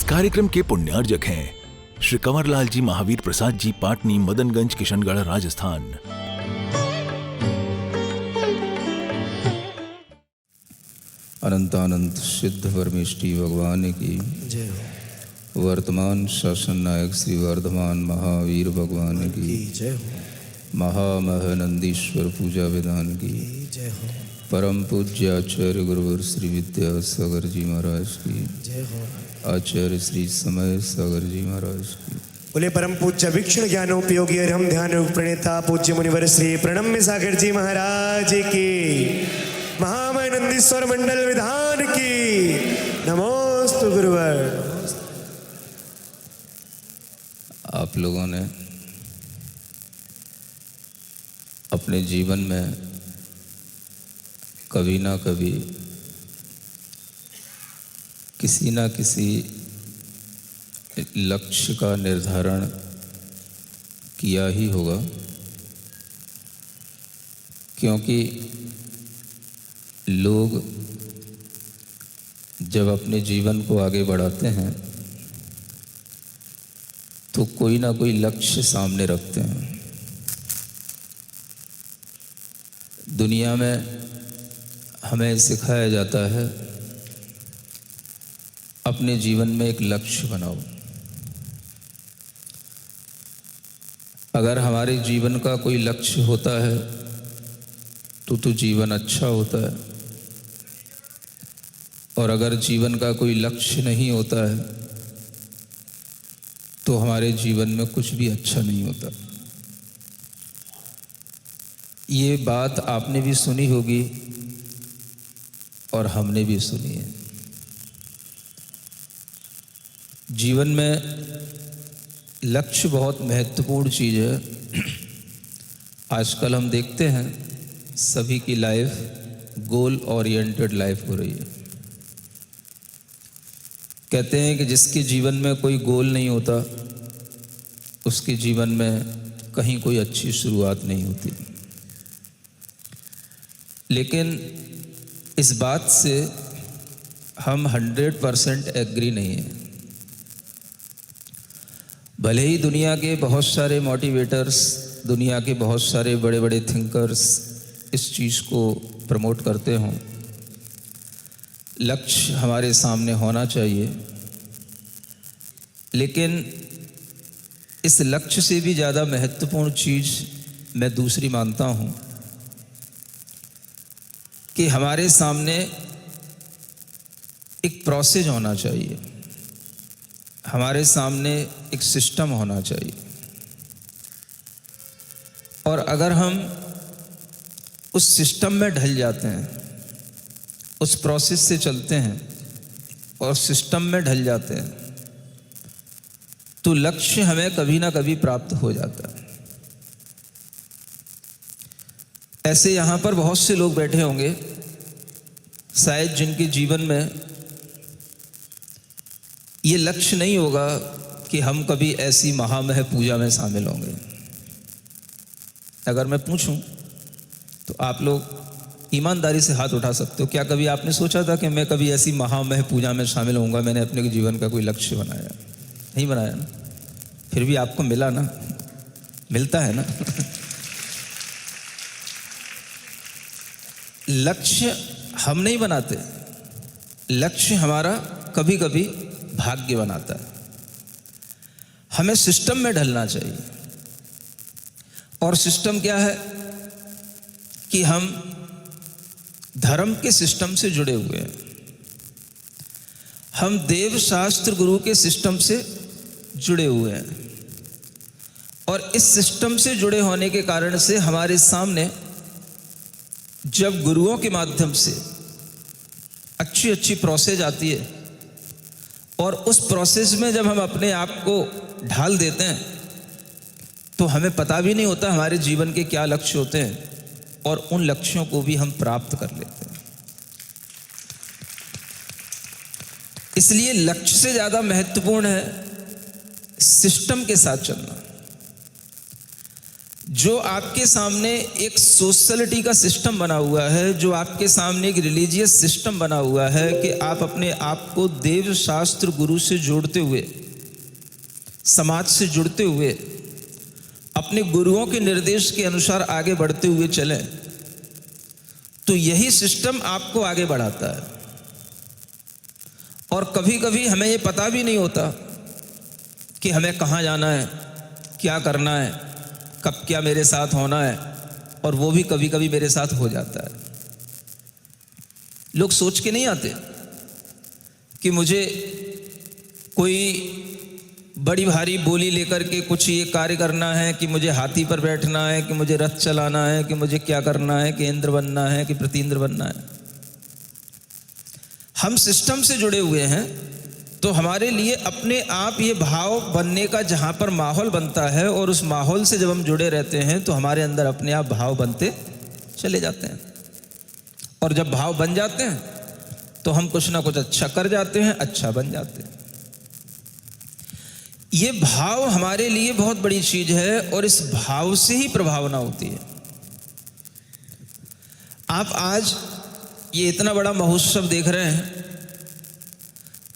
इस कार्यक्रम के पुण्यार्जक हैं श्री कंवरलाल जी महावीर प्रसाद जी, पाटनी, मदनगंज, किशनगढ़, राजस्थान। अनंतानंत सिद्ध परमेष्टि भगवान की जय हो। वर्तमान शासन नायक श्री वर्धमान महावीर भगवान की जय हो। महामहनंदीश्वर पूजा विधान की जय हो। परम पूज्य आचार्य गुरुवर श्री विद्यासागर जी महाराज की जय हो। आचार्य श्री समय सागर जी महाराज की बोले परम पूज्य वीक्षण ज्ञानोपयोगी हम ध्यान प्रणेता पूज्य मुनिवर श्री प्रणम्य सागर जी महाराज की, महामहिनंदीश्वर मंडल विधान की नमोस्तु गुरुवर। आप लोगों ने अपने जीवन में कभी ना कभी किसी ना किसी लक्ष्य का निर्धारण किया ही होगा, क्योंकि लोग जब अपने जीवन को आगे बढ़ाते हैं तो कोई ना कोई लक्ष्य सामने रखते हैं। दुनिया में हमें सिखाया जाता है अपने जीवन में एक लक्ष्य बनाओ। अगर हमारे जीवन का कोई लक्ष्य होता है तो जीवन अच्छा होता है, और अगर जीवन का कोई लक्ष्य नहीं होता है तो हमारे जीवन में कुछ भी अच्छा नहीं होता। ये बात आपने भी सुनी होगी और हमने भी सुनी है। जीवन में लक्ष्य बहुत महत्वपूर्ण चीज़ है। आजकल हम देखते हैं सभी की लाइफ गोल ओरिएंटेड लाइफ हो रही है। कहते हैं कि जिसके जीवन में कोई गोल नहीं होता उसके जीवन में कहीं कोई अच्छी शुरुआत नहीं होती। लेकिन इस बात से हम 100% एग्री नहीं हैं। भले ही दुनिया के बहुत सारे मोटिवेटर्स, दुनिया के बहुत सारे बड़े बड़े थिंकर्स इस चीज़ को प्रमोट करते हों, लक्ष्य हमारे सामने होना चाहिए, लेकिन इस लक्ष्य से भी ज़्यादा महत्वपूर्ण चीज़ मैं दूसरी मानता हूँ कि हमारे सामने एक प्रोसेस होना चाहिए, हमारे सामने एक सिस्टम होना चाहिए। और अगर हम उस सिस्टम में ढल जाते हैं, उस प्रोसेस से चलते हैं और सिस्टम में ढल जाते हैं, तो लक्ष्य हमें कभी ना कभी प्राप्त हो जाता है। ऐसे यहाँ पर बहुत से लोग बैठे होंगे शायद जिनके जीवन में ये लक्ष्य नहीं होगा कि हम कभी ऐसी महामह पूजा में शामिल होंगे। अगर मैं पूछूं तो आप लोग ईमानदारी से हाथ उठा सकते हो, क्या कभी आपने सोचा था कि मैं कभी ऐसी महामह पूजा में शामिल होऊंगा? मैंने अपने जीवन का कोई लक्ष्य बनाया नहीं, बनाया ना। फिर भी आपको मिला ना, मिलता है ना। लक्ष्य हम नहीं बनाते, लक्ष्य हमारा कभी कभी भाग्य बनाता है। हमें सिस्टम में ढलना चाहिए, और सिस्टम क्या है कि हम धर्म के सिस्टम से जुड़े हुए हैं, हम देव शास्त्र गुरु के सिस्टम से जुड़े हुए हैं, और इस सिस्टम से जुड़े होने के कारण से हमारे सामने जब गुरुओं के माध्यम से अच्छी अच्छी प्रोसेस आती है, और उस प्रोसेस में जब हम अपने आप को ढाल देते हैं तो हमें पता भी नहीं होता हमारे जीवन के क्या लक्ष्य होते हैं, और उन लक्ष्यों को भी हम प्राप्त कर लेते हैं। इसलिए लक्ष्य से ज़्यादा महत्वपूर्ण है सिस्टम के साथ चलना। जो आपके सामने एक सोशलिटी का सिस्टम बना हुआ है, जो आपके सामने एक रिलीजियस सिस्टम बना हुआ है कि आप अपने आप को देव शास्त्र गुरु से जोड़ते हुए, समाज से जुड़ते हुए, अपने गुरुओं के निर्देश के अनुसार आगे बढ़ते हुए चलें, तो यही सिस्टम आपको आगे बढ़ाता है। और कभी कभी हमें ये पता भी नहीं होता कि हमें कहाँ जाना है, क्या करना है, कब क्या मेरे साथ होना है, और वो भी कभी कभी मेरे साथ हो जाता है। लोग सोच के नहीं आते कि मुझे कोई बड़ी भारी बोली लेकर के कुछ ये कार्य करना है, कि मुझे हाथी पर बैठना है, कि मुझे रथ चलाना है, कि मुझे क्या करना है, कि इंद्र बनना है, कि प्रतींद्र बनना है। हम सिस्टम से जुड़े हुए हैं, तो हमारे लिए अपने आप ये भाव बनने का जहाँ पर माहौल बनता है, और उस माहौल से जब हम जुड़े रहते हैं तो हमारे अंदर अपने आप भाव बनते चले जाते हैं। और जब भाव बन जाते हैं तो हम कुछ ना कुछ अच्छा कर जाते हैं, अच्छा बन जाते हैं। ये भाव हमारे लिए बहुत बड़ी चीज है, और इस भाव से ही प्रभावना होती है। आप आज ये इतना बड़ा महोत्सव देख रहे हैं,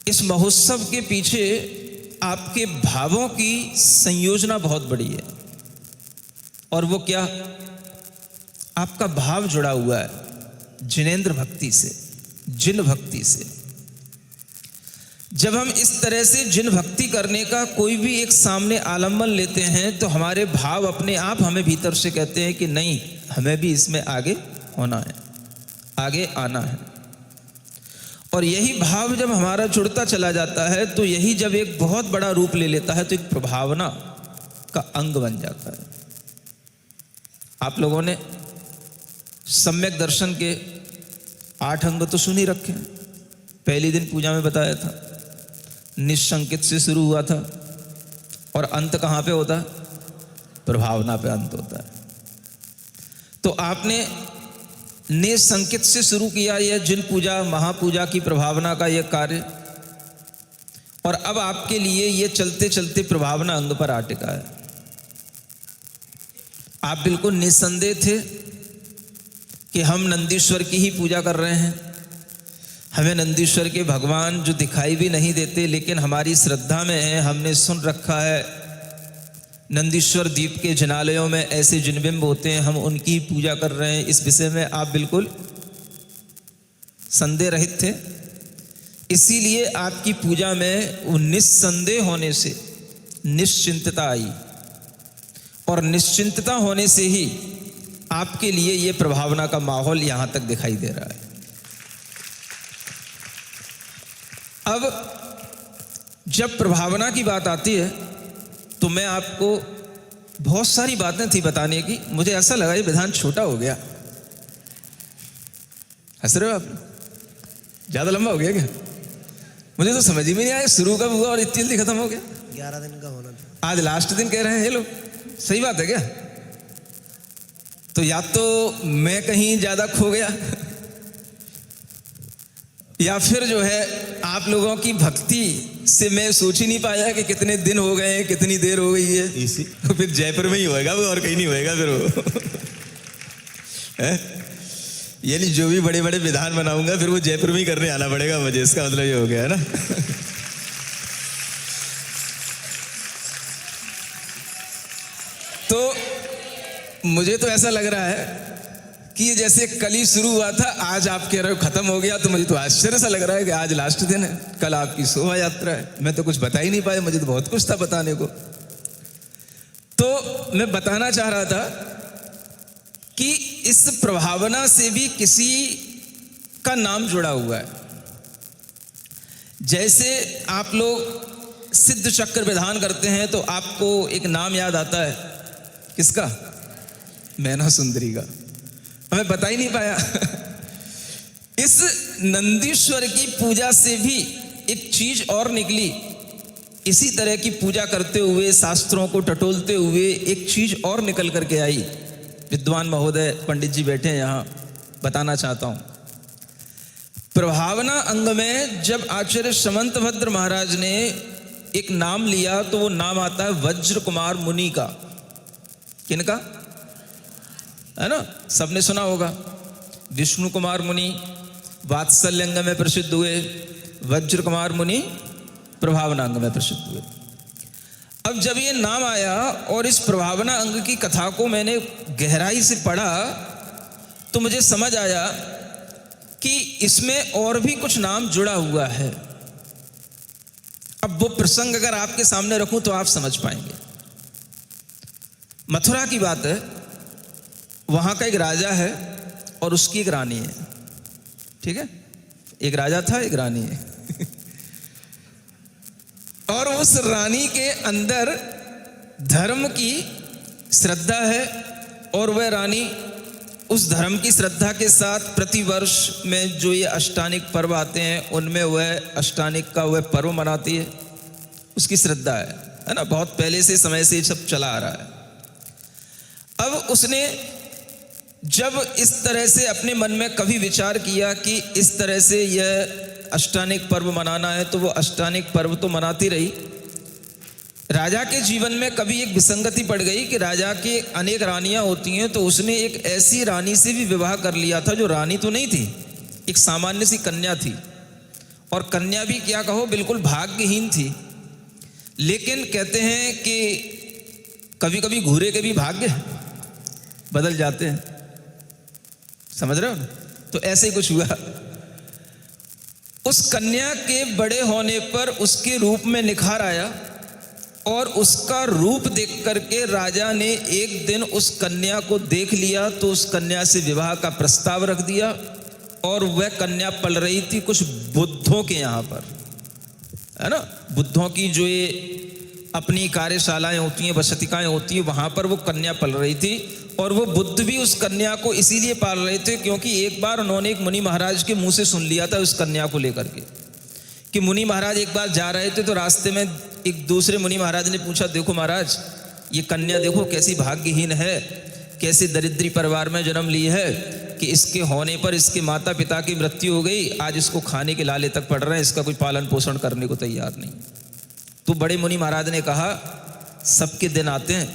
इस महोत्सव के पीछे आपके भावों की संयोजना बहुत बड़ी है। और वो क्या? आपका भाव जुड़ा हुआ है जिनेंद्र भक्ति से, जिन भक्ति से। जब हम इस तरह से जिन भक्ति करने का कोई भी एक सामने आलम्बन लेते हैं, तो हमारे भाव अपने आप हमें भीतर से कहते हैं कि नहीं, हमें भी इसमें आगे होना है, आगे आना है। और यही भाव जब हमारा जुड़ता चला जाता है, तो यही जब एक बहुत बड़ा रूप ले लेता है, तो एक प्रभावना का अंग बन जाता है। आप लोगों ने सम्यक दर्शन के 8 अंग तो सुन ही रखे हैं। पहले दिन पूजा में बताया था, निशंकित से शुरू हुआ था, और अंत कहाँ पे होता है? प्रभावना पे अंत होता है। तो आपने निसंकित से शुरू किया यह जिन पूजा, महापूजा की प्रभावना का यह कार्य, और अब आपके लिए यह चलते चलते प्रभावना अंग पर आ टिका है। आप बिल्कुल निसंदेह थे कि हम नंदीश्वर की ही पूजा कर रहे हैं। हमें नंदीश्वर के भगवान जो दिखाई भी नहीं देते, लेकिन हमारी श्रद्धा में है, हमने सुन रखा है नंदीश्वर द्वीप के जिनालयों में ऐसे जिनबिंब होते हैं, हम उनकी पूजा कर रहे हैं। इस विषय में आप बिल्कुल संदेह रहित थे। इसीलिए आपकी पूजा में निस्संदेह होने से निश्चिंतता आई, और निश्चिंतता होने से ही आपके लिए ये प्रभावना का माहौल यहां तक दिखाई दे रहा है। अब जब प्रभावना की बात आती है, तो मैं आपको बहुत सारी बातें थी बताने की, मुझे ऐसा लगा ये विधान छोटा हो गया। हंस रहे हो आप? ज्यादा लंबा हो गया क्या? मुझे तो समझ ही में नहीं आया, शुरू कब हुआ और इतनी जल्दी खत्म हो गया। 11 दिन का होना था, आज लास्ट दिन कह रहे हैं ये लोग। सही बात है क्या? तो या तो मैं कहीं ज्यादा खो गया, या फिर जो है आप लोगों की भक्ति से मैं सोच ही नहीं पाया कि कितने दिन हो गए हैं, कितनी देर हो गई है। इसी तो फिर जयपुर में ही होएगा वो, और कहीं नहीं होएगा फिर वो। यानी जो भी बड़े बड़े विधान बनाऊंगा फिर वो जयपुर में ही करने आना पड़ेगा मुझे, इसका मतलब ये हो गया है ना। तो मुझे तो ऐसा लग रहा है कि जैसे कल ही शुरू हुआ था, आज आप कह रहे हो खत्म हो गया, तो मुझे तो आश्चर्य सा लग रहा है कि आज लास्ट दिन है, कल आपकी शोभा यात्रा है। मैं तो कुछ बता ही नहीं पाया, मुझे तो बहुत कुछ था बताने को। तो मैं बताना चाह रहा था कि इस प्रभावना से भी किसी का नाम जुड़ा हुआ है। जैसे आप लोग सिद्ध चक्र विधान करते हैं, तो आपको एक नाम याद आता है, किसका? मैना सुंदरी का। हमें बता ही नहीं पाया। इस नंदीश्वर की पूजा से भी एक चीज और निकली। इसी तरह की पूजा करते हुए, शास्त्रों को टटोलते हुए एक चीज और निकल करके आई। विद्वान महोदय पंडित जी बैठे हैं यहाँ, बताना चाहता हूं। प्रभावना अंग में जब आचार्य समंतभद्र महाराज ने एक नाम लिया, तो वो नाम आता है वज्र कुमार मुनि का। किनका? है ना, सबने सुना होगा। विष्णु कुमार मुनि वात्सल्यंग में प्रसिद्ध हुए, वज्र कुमार मुनि प्रभावना अंग में प्रसिद्ध हुए। अब जब ये नाम आया और इस प्रभावना अंग की कथा को मैंने गहराई से पढ़ा तो मुझे समझ आया कि इसमें और भी कुछ नाम जुड़ा हुआ है। अब वो प्रसंग अगर आपके सामने रखूं तो आप समझ पाएंगे। मथुरा की बात है, वहां का एक राजा है और उसकी एक रानी है। ठीक है, एक राजा था, एक रानी है और उस रानी के अंदर धर्म की श्रद्धा है और वह रानी उस धर्म की श्रद्धा के साथ प्रतिवर्ष में जो ये अष्टानिक पर्व आते हैं उनमें वह अष्टानिक का वह पर्व मनाती है। उसकी श्रद्धा है ना, बहुत पहले से समय से सब चला आ रहा है। अब उसने जब इस तरह से अपने मन में कभी विचार किया कि इस तरह से यह अष्टानिक पर्व मनाना है तो वो अष्टानिक पर्व तो मनाती रही। राजा के जीवन में कभी एक विसंगति पड़ गई कि राजा के अनेक रानियां होती हैं, तो उसने एक ऐसी रानी से भी विवाह कर लिया था जो रानी तो नहीं थी, एक सामान्य सी कन्या थी। और कन्या भी क्या कहो, बिल्कुल भाग्यहीन थी। लेकिन कहते हैं कि कभी कभी घूरे के भी भाग्य बदल जाते हैं, समझ रहे हो? तो ऐसे ही कुछ हुआ। उस कन्या के बड़े होने पर उसके रूप में निखार आया और उसका रूप देख करके राजा ने एक दिन उस कन्या को देख लिया तो उस कन्या से विवाह का प्रस्ताव रख दिया। और वह कन्या पल रही थी कुछ बुद्धों के यहाँ पर, है ना, बुद्धों की जो ये अपनी कार्यशालाएं होती हैं, वसतिकाएं होती हैं, वहां पर वो कन्या पल रही थी। और वो बुद्ध भी उस कन्या को इसीलिए पाल रहे थे क्योंकि एक बार उन्होंने एक मुनि महाराज के मुंह से सुन लिया था उस कन्या को लेकर के कि मुनि महाराज एक बार जा रहे थे तो रास्ते में एक दूसरे मुनि महाराज ने पूछा, देखो महाराज ये कन्या देखो कैसी भाग्यहीन है, कैसे दरिद्री परिवार में जन्म ली है कि इसके होने पर इसके माता पिता की मृत्यु हो गई, आज इसको खाने के लाले तक पड़ रहे हैं, इसका कोई पालन पोषण करने को तैयार नहीं। तो बड़े मुनि महाराज ने कहा, सबके दिन आते हैं,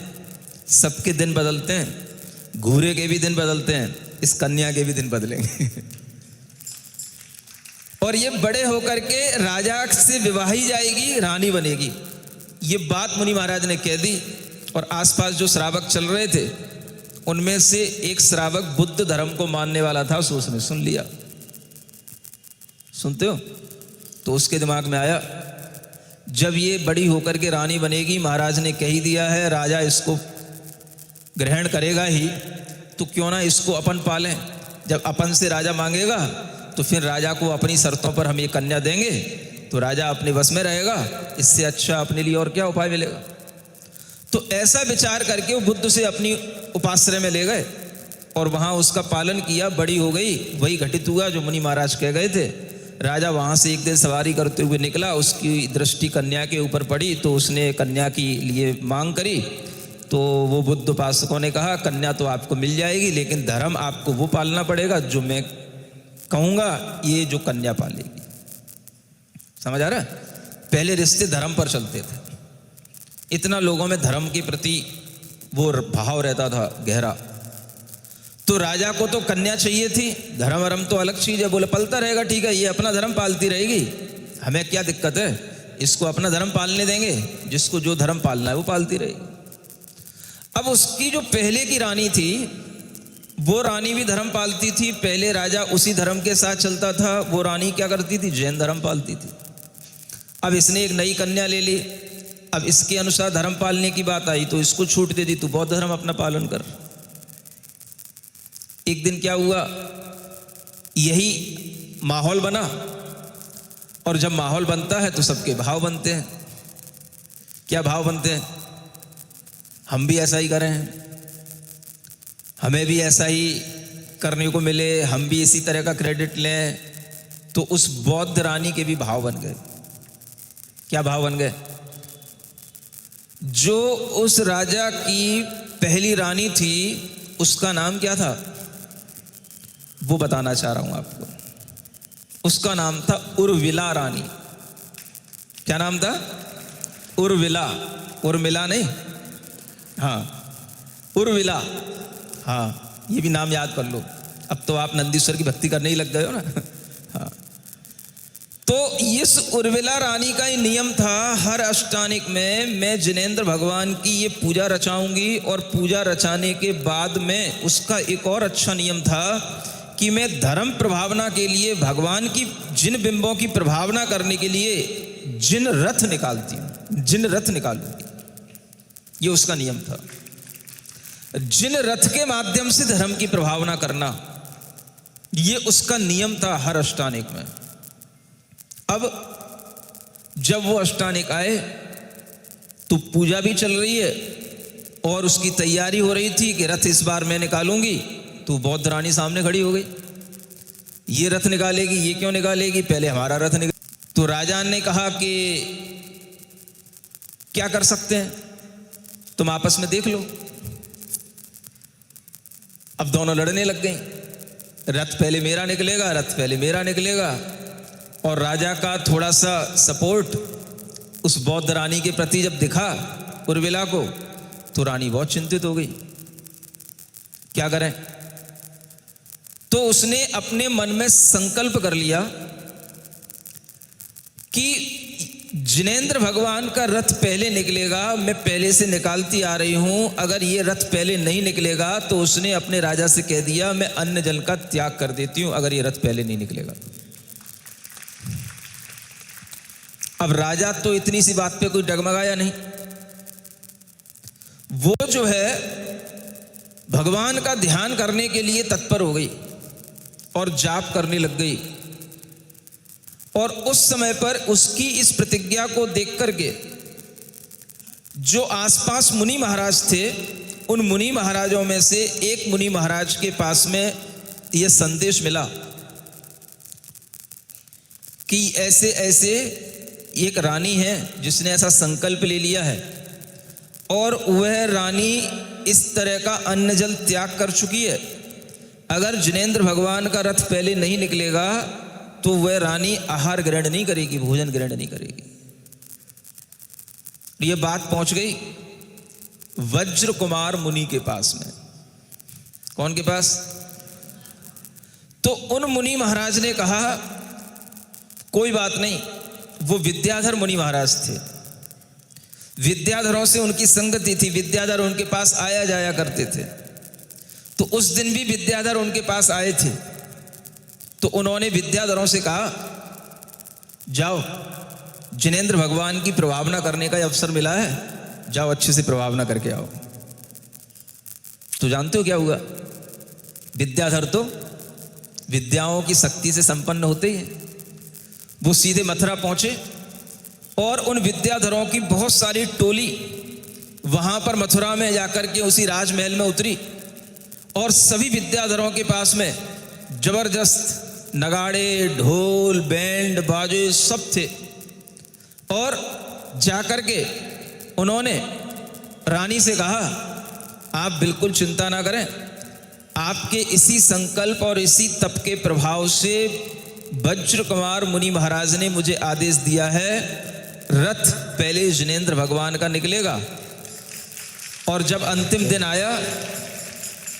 सबके दिन बदलते हैं, घूरे के भी दिन बदलते हैं, इस कन्या के भी दिन बदलेंगे और ये बड़े होकर के राजा से विवाही जाएगी, रानी बनेगी। ये बात मुनि महाराज ने कह दी। और आसपास जो श्रावक चल रहे थे उनमें से एक श्रावक बुद्ध धर्म को मानने वाला था, सो उसने सुन लिया। सुनते हो? तो उसके दिमाग में आया, जब ये बड़ी होकर के रानी बनेगी, महाराज ने कह ही दिया है राजा इसको ग्रहण करेगा ही, तो क्यों ना इसको अपन पालें। जब अपन से राजा मांगेगा तो फिर राजा को अपनी शर्तों पर हम ये कन्या देंगे तो राजा अपने वश में रहेगा, इससे अच्छा अपने लिए और क्या उपाय मिलेगा। तो ऐसा विचार करके वो बुद्ध से अपनी उपाश्रय में ले गए और वहाँ उसका पालन किया, बड़ी हो गई। वही घटित हुआ जो मुनि महाराज कह गए थे। राजा वहाँ से एक दिन सवारी करते हुए निकला, उसकी दृष्टि कन्या के ऊपर पड़ी तो उसने कन्या के लिए मांग करी। तो वो बुद्ध उपासकों ने कहा, कन्या तो आपको मिल जाएगी लेकिन धर्म आपको वो पालना पड़ेगा जो मैं कहूँगा, ये जो कन्या पालेगी। समझ आ रहा है? पहले रिश्ते धर्म पर चलते थे, इतना लोगों में धर्म के प्रति वो भाव रहता था गहरा। तो राजा को तो कन्या चाहिए थी, धर्म वरम तो अलग चीज है। बोले पलता रहेगा, ठीक है, ये अपना धर्म पालती रहेगी, हमें क्या दिक्कत है, इसको अपना धर्म पालने देंगे, जिसको जो धर्म पालना है वो पालती रहेगी। अब उसकी जो पहले की रानी थी वो रानी भी धर्म पालती थी। पहले राजा उसी धर्म के साथ चलता था, वो रानी क्या करती थी, जैन धर्म पालती थी। अब इसने एक नई कन्या ले ली, अब इसके अनुसार धर्म पालने की बात आई तो इसको छूट दे दी, तू बौद्ध धर्म अपना पालन कर। एक दिन क्या हुआ, यही माहौल बना और जब माहौल बनता है तो सबके भाव बनते हैं। क्या भाव बनते हैं? हम भी ऐसा ही करें, हमें भी ऐसा ही करने को मिले, हम भी इसी तरह का क्रेडिट लें। तो उस बौद्ध रानी के भी भाव बन गए। क्या भाव बन गए? जो उस राजा की पहली रानी थी उसका नाम क्या था वो बताना चाह रहा हूं आपको। उसका नाम था उर्विला रानी। क्या नाम था? उर्विला, उर्मिला नहीं, हाँ उर्विला, हाँ ये भी नाम याद कर लो, अब तो आप नंदीश्वर की भक्ति करने ही लग गए हो ना। हाँ, तो इस उर्विला रानी का ही नियम था, हर अष्टानिक में मैं जिनेंद्र भगवान की ये पूजा रचाऊंगी, और पूजा रचाने के बाद में उसका एक और अच्छा नियम था कि मैं धर्म प्रभावना के लिए, भगवान की जिन बिंबों की प्रभावना करने के लिए जिन रथ निकालती हूं, जिन रथ निकालूंगी, ये उसका नियम था। जिन रथ के माध्यम से धर्म की प्रभावना करना, ये उसका नियम था हर अष्टानिक में। अब जब वो अष्टानिक आए तो पूजा भी चल रही है और उसकी तैयारी हो रही थी कि रथ इस बार मैं निकालूंगी, तो बौद्ध रानी सामने खड़ी हो गई, ये रथ निकालेगी, ये क्यों निकालेगी, पहले हमारा रथ निकाल। तो राजा ने कहा कि क्या कर सकते हैं, तुम आपस में देख लो। अब दोनों लड़ने लग गई, रथ पहले मेरा निकलेगा, रथ पहले मेरा निकलेगा। और राजा का थोड़ा सा सपोर्ट उस बौद्ध रानी के प्रति जब दिखा उर्विला को, तो रानी बहुत चिंतित हो गई, क्या करें। तो उसने अपने मन में संकल्प कर लिया कि जिनेंद्र भगवान का रथ पहले निकलेगा, मैं पहले से निकालती आ रही हूं, अगर ये रथ पहले नहीं निकलेगा तो उसने अपने राजा से कह दिया मैं अन्न जल का त्याग कर देती हूं अगर ये रथ पहले नहीं निकलेगा। अब राजा तो इतनी सी बात पे कोई डगमगाया नहीं, वो जो है भगवान का ध्यान करने के लिए तत्पर हो गई और जाप करने लग गई। और उस समय पर उसकी इस प्रतिज्ञा को देख करके जो आसपास मुनि महाराज थे, उन मुनि महाराजों में से एक मुनि महाराज के पास में यह संदेश मिला कि ऐसे ऐसे एक रानी है जिसने ऐसा संकल्प ले लिया है, और वह रानी इस तरह का अन्न जल त्याग कर चुकी है, अगर जिनेंद्र भगवान का रथ पहले नहीं निकलेगा तो वह रानी आहार ग्रहण नहीं करेगी, भोजन ग्रहण नहीं करेगी। यह बात पहुंच गई वज्र कुमार मुनि के पास में। कौन के पास? तो उन मुनि महाराज ने कहा कोई बात नहीं, वो विद्याधर मुनि महाराज थे, विद्याधरों से उनकी संगति थी, विद्याधर उनके पास आया जाया करते थे। तो उस दिन भी विद्याधर उनके पास आए थे, तो उन्होंने विद्याधरों से कहा जाओ, जिनेंद्र भगवान की प्रभावना करने का अवसर मिला है, जाओ अच्छे से प्रभावना करके आओ। तो जानते हो क्या हुआ? विद्याधर तो विद्याओं की शक्ति से संपन्न होते ही हैं। वो सीधे मथुरा पहुंचे और उन विद्याधरों की बहुत सारी टोली वहां पर मथुरा में जाकर के उसी राजमहल में उतरी, और सभी विद्याधरों के पास में जबरदस्त नगाड़े, ढोल, बैंड बाजे सब थे। और जाकर के उन्होंने रानी से कहा आप बिल्कुल चिंता ना करें, आपके इसी संकल्प और इसी तप के प्रभाव से वज्र कुमार मुनि महाराज ने मुझे आदेश दिया है, रथ पहले जिनेंद्र भगवान का निकलेगा। और जब अंतिम दिन आया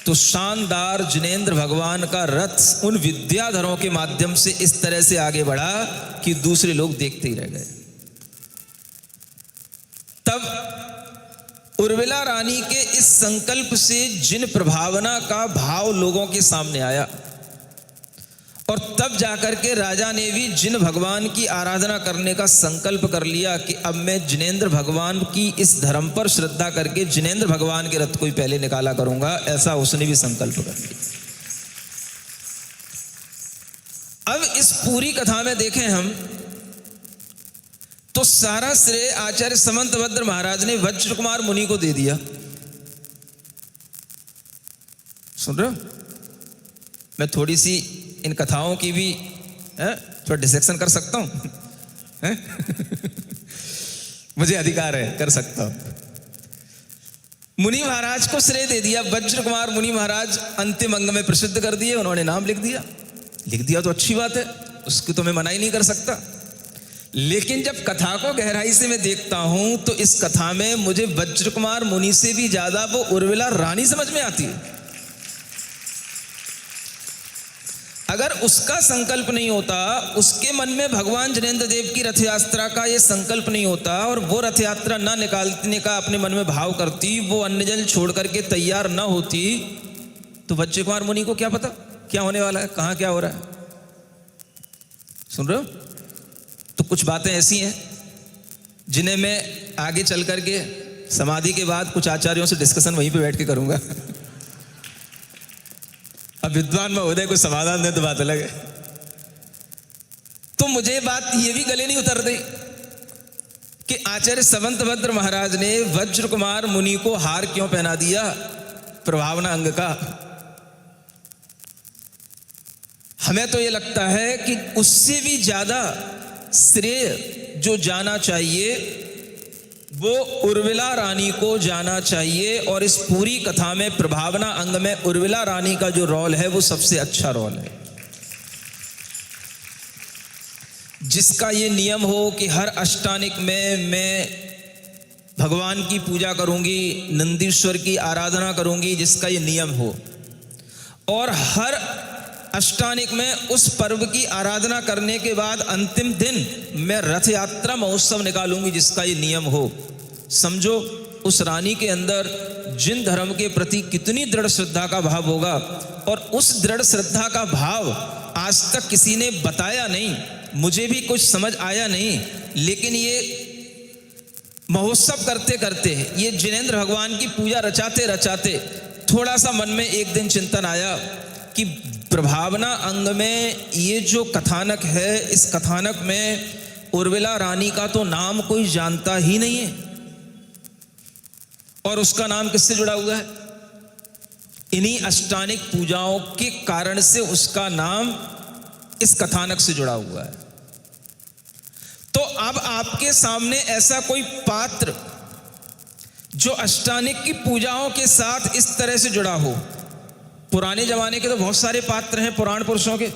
तो शानदार जिनेंद्र भगवान का रथ उन विद्याधरों के माध्यम से इस तरह से आगे बढ़ा कि दूसरे लोग देखते ही रह गए। तब उर्विला रानी के इस संकल्प से जिन प्रभावना का भाव लोगों के सामने आया, और तब जाकर के राजा ने भी जिन भगवान की आराधना करने का संकल्प कर लिया कि अब मैं जिनेंद्र भगवान की इस धर्म पर श्रद्धा करके जिनेंद्र भगवान के रथ को ही पहले निकाला करूंगा, ऐसा उसने भी संकल्प कर लिया। अब इस पूरी कथा में देखें हम तो सारा श्रेय आचार्य समंतभद्र महाराज ने वज्र कुमार मुनि को दे दिया। सुन रहे हो? मैं थोड़ी सी इन कथाओं की भी थोड़ा डिसेक्शन कर सकता हूं मुझे अधिकार है, कर सकता हूं। मुनि महाराज को श्रेय दे दिया, वज्र कुमार मुनि महाराज अंतिम अंग में प्रसिद्ध कर दिए, उन्होंने नाम लिख दिया। लिख दिया तो अच्छी बात है, उसकी तो मैं मना ही नहीं कर सकता। लेकिन जब कथा को गहराई से मैं देखता हूं तो इस कथा में मुझे वज्र कुमार मुनि से भी ज्यादा वो उर्मिला रानी समझ में आती है। अगर उसका संकल्प नहीं होता, उसके मन में भगवान जिनेंद्र देव की रथ यात्रा का ये संकल्प नहीं होता और वो रथ यात्रा ना निकालने का अपने मन में भाव करती, वो अन्न जल छोड़ करके तैयार ना होती, तो वज्र कुमार मुनि को क्या पता क्या होने वाला है, कहां क्या हो रहा है। सुन रहे हो? तो कुछ बातें ऐसी हैं जिन्हें मैं आगे चल करके समाधि के बाद कुछ आचार्यों से डिस्कशन वहीं पे बैठ के करूंगा। अब विद्वान महोदय को समाधान दे तो बात अलग है। तो मुझे बात ये भी गले नहीं उतर रही कि आचार्य समंतभद्र महाराज ने वज्र कुमार मुनि को हार क्यों पहना दिया प्रभावना अंग का। हमें तो ये लगता है कि उससे भी ज्यादा श्रेय जो जाना चाहिए वो उर्मिला रानी को जाना चाहिए, और इस पूरी कथा में प्रभावना अंग में उर्मिला रानी का जो रोल है वो सबसे अच्छा रोल है, जिसका ये नियम हो कि हर अष्टानिक में मैं भगवान की पूजा करूंगी, नंदीश्वर की आराधना करूंगी, जिसका ये नियम हो, और हर अष्टानिक में उस पर्व की आराधना करने के बाद अंतिम दिन मैं रथ यात्रा महोत्सव निकालूंगी, जिसका ये नियम हो। समझो उस रानी के अंदर जिन धर्म के प्रति कितनी दृढ़ श्रद्धा का भाव होगा, और उस दृढ़ श्रद्धा का भाव आज तक किसी ने बताया नहीं, मुझे भी कुछ समझ आया नहीं, लेकिन ये महोत्सव करते करते, ये जिनेंद्र भगवान की पूजा रचाते रचाते थोड़ा सा मन में एक दिन चिंतन आया कि प्रभावना अंग में ये जो कथानक है, इस कथानक में उर्मिला रानी का तो नाम कोई जानता ही नहीं है, और उसका नाम किससे जुड़ा हुआ है? इन्हीं अष्टानिक पूजाओं के कारण से उसका नाम इस कथानक से जुड़ा हुआ है। तो अब आपके सामने ऐसा कोई पात्र जो अष्टानिक की पूजाओं के साथ इस तरह से जुड़ा हो। पुराने जमाने के तो बहुत सारे पात्र हैं पुराण पुरुषों के,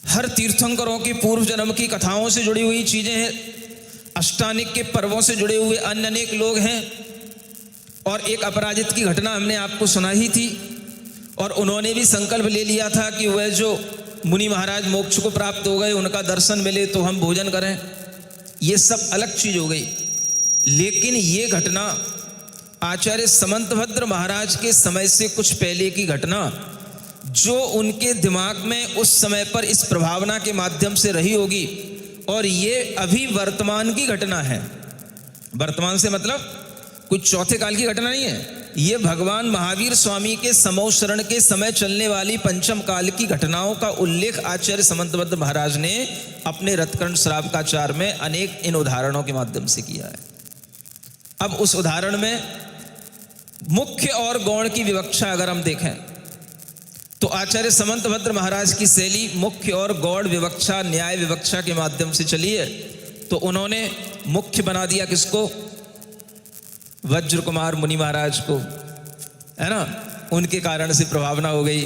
हर तीर्थंकरों की पूर्व जन्म की कथाओं से जुड़ी हुई चीजें हैं, अष्टानिक के पर्वों से जुड़े हुए अन्य अनेक लोग हैं। और एक अपराजित की घटना हमने आपको सुनाई थी, और उन्होंने भी संकल्प ले लिया था कि वह जो मुनि महाराज मोक्ष को प्राप्त हो गए, उनका दर्शन मिले तो हम भोजन करें। ये सब अलग चीज हो गई, लेकिन ये घटना आचार्य समंतभद्र महाराज के समय से कुछ पहले की घटना, जो उनके दिमाग में उस समय पर इस प्रभावना के माध्यम से रही होगी, और ये अभी वर्तमान की घटना है। वर्तमान से मतलब कुछ चौथे काल की घटना नहीं है, ये भगवान महावीर स्वामी के समोशरण के समय चलने वाली पंचम काल की घटनाओं का उल्लेख आचार्य समंतभद्र महाराज ने अपने रत्कर्ण श्रावकाचार में अनेक इन उदाहरणों के माध्यम से किया है। अब उस उदाहरण में मुख्य और गौण की विवक्षा अगर हम देखें तो आचार्य समंतभद्र महाराज की शैली मुख्य और गौण विवक्षा, न्याय विवक्षा के माध्यम से चली है। तो उन्होंने मुख्य बना दिया किसको? वज्र कुमार मुनि महाराज को, है ना। उनके कारण से प्रभावना हो गई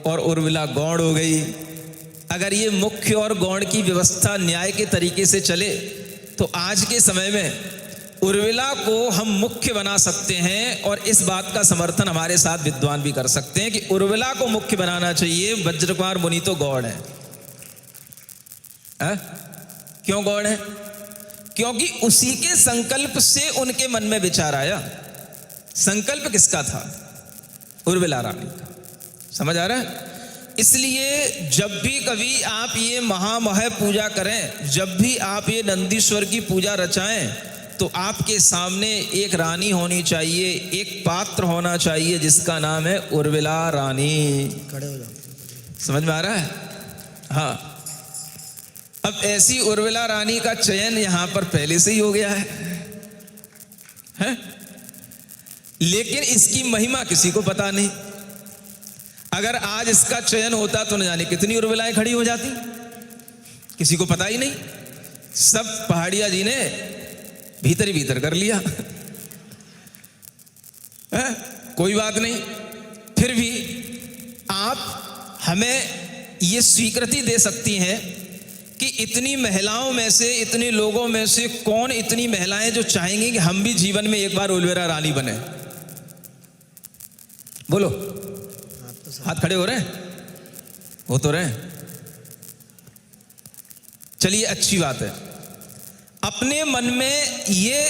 और उर्मिला गौण हो गई। अगर ये मुख्य और गौण की व्यवस्था न्याय के तरीके से चले तो आज के समय में उर्मिला को हम मुख्य बना सकते हैं, और इस बात का समर्थन हमारे साथ विद्वान भी कर सकते हैं कि उर्मिला को मुख्य बनाना चाहिए, वज्र कुमार मुनि तो गौण है। क्यों गौण है? क्योंकि उसी के संकल्प से उनके मन में विचार आया। संकल्प किसका था? उर्मिला रानी का। समझ आ रहा है? इसलिए जब भी कभी आप ये महामह पूजा करें, जब भी आप ये नंदीश्वर की पूजा रचाएं, तो आपके सामने एक रानी होनी चाहिए, एक पात्र होना चाहिए जिसका नाम है उर्मिला रानी। खड़े हो जाओ। समझ में आ रहा है? हाँ। अब ऐसी उर्मिला रानी का चयन यहां पर पहले से ही हो गया है? लेकिन इसकी महिमा किसी को पता नहीं। अगर आज इसका चयन होता तो न जाने कितनी उर्मिलाएं खड़ी हो जाती, किसी को पता ही नहीं। सब पहाड़िया जी ने भीतर ही भीतर कर लिया। कोई बात नहीं, फिर भी आप हमें ये स्वीकृति दे सकती हैं कि कि इतनी महिलाओं में से, इतने लोगों में से कौन इतनी महिलाएं जो चाहेंगी कि हम भी जीवन में एक बार उर्वरा रानी बने? बोलो, हाथ खड़े हो रहे हैं? हो तो रहे हैं। चलिए, अच्छी बात है। अपने मन में ये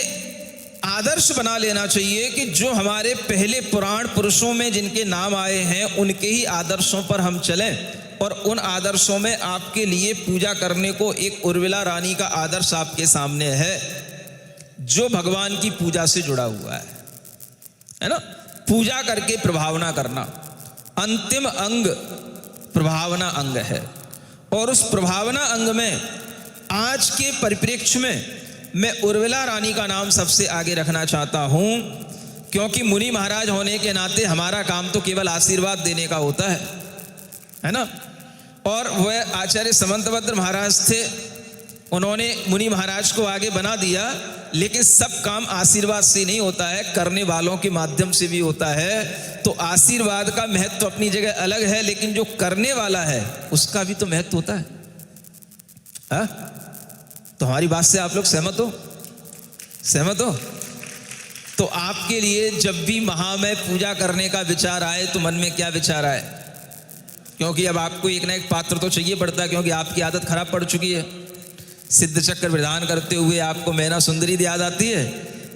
आदर्श बना लेना चाहिए कि जो हमारे पहले पुराण पुरुषों में जिनके नाम आए हैं उनके ही आदर्शों पर हम चलें, और उन आदर्शों में आपके लिए पूजा करने को एक उर्विला रानी का आदर्श आपके सामने है, जो भगवान की पूजा से जुड़ा हुआ है ना। पूजा करके प्रभावना करना अंतिम अंग प्रभावना अंग है, और उस प्रभावना अंग में आज के परिप्रेक्ष्य में मैं उर्विला रानी का नाम सबसे आगे रखना चाहता हूं, क्योंकि मुनि महाराज होने के नाते हमारा काम तो केवल आशीर्वाद देने का होता है ना। और वह आचार्य समंतभद्र महाराज थे, उन्होंने मुनि महाराज को आगे बना दिया, लेकिन सब काम आशीर्वाद से नहीं होता है, करने वालों के माध्यम से भी होता है। तो आशीर्वाद का महत्व अपनी जगह अलग है, लेकिन जो करने वाला है उसका भी तो महत्व होता है। हा? तो हमारी बात से आप लोग सहमत हो? सहमत हो? तो आपके लिए जब भी महामय पूजा करने का विचार आए तो मन में क्या विचार आए? क्योंकि अब आपको एक ना एक पात्र तो चाहिए पड़ता है, क्योंकि आपकी आदत खराब पड़ चुकी है। सिद्ध चक्र विधान करते हुए आपको मैना सुंदरी याद आती है,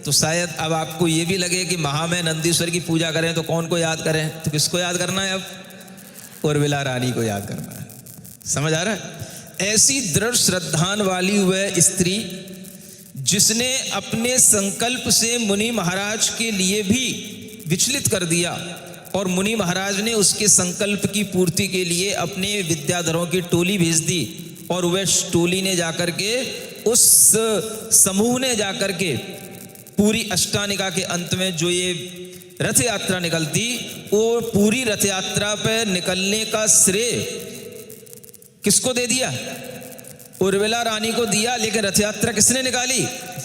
तो शायद अब आपको ये भी लगे कि महामय नंदीश्वर की पूजा करें तो कौन को याद करें? तो किसको याद करना है? अब उर्विला रानी को याद करना है। समझ आ रहा है? ऐसी दृढ़ श्रद्धान वाली वह स्त्री जिसने अपने संकल्प से मुनि महाराज के लिए भी विचलित कर दिया, और मुनि महाराज ने उसके संकल्प की पूर्ति के लिए अपने विद्याधरों की टोली भेज दी, और वह टोली ने जाकर के, उस समूह ने जाकर के पूरी अष्टानिका के अंत में जो ये रथ यात्रा निकलती, वो पूरी रथ यात्रा पर निकलने का श्रेय किसको दे दिया? उर्विला रानी को दिया। लेकिन रथ यात्रा किसने निकाली?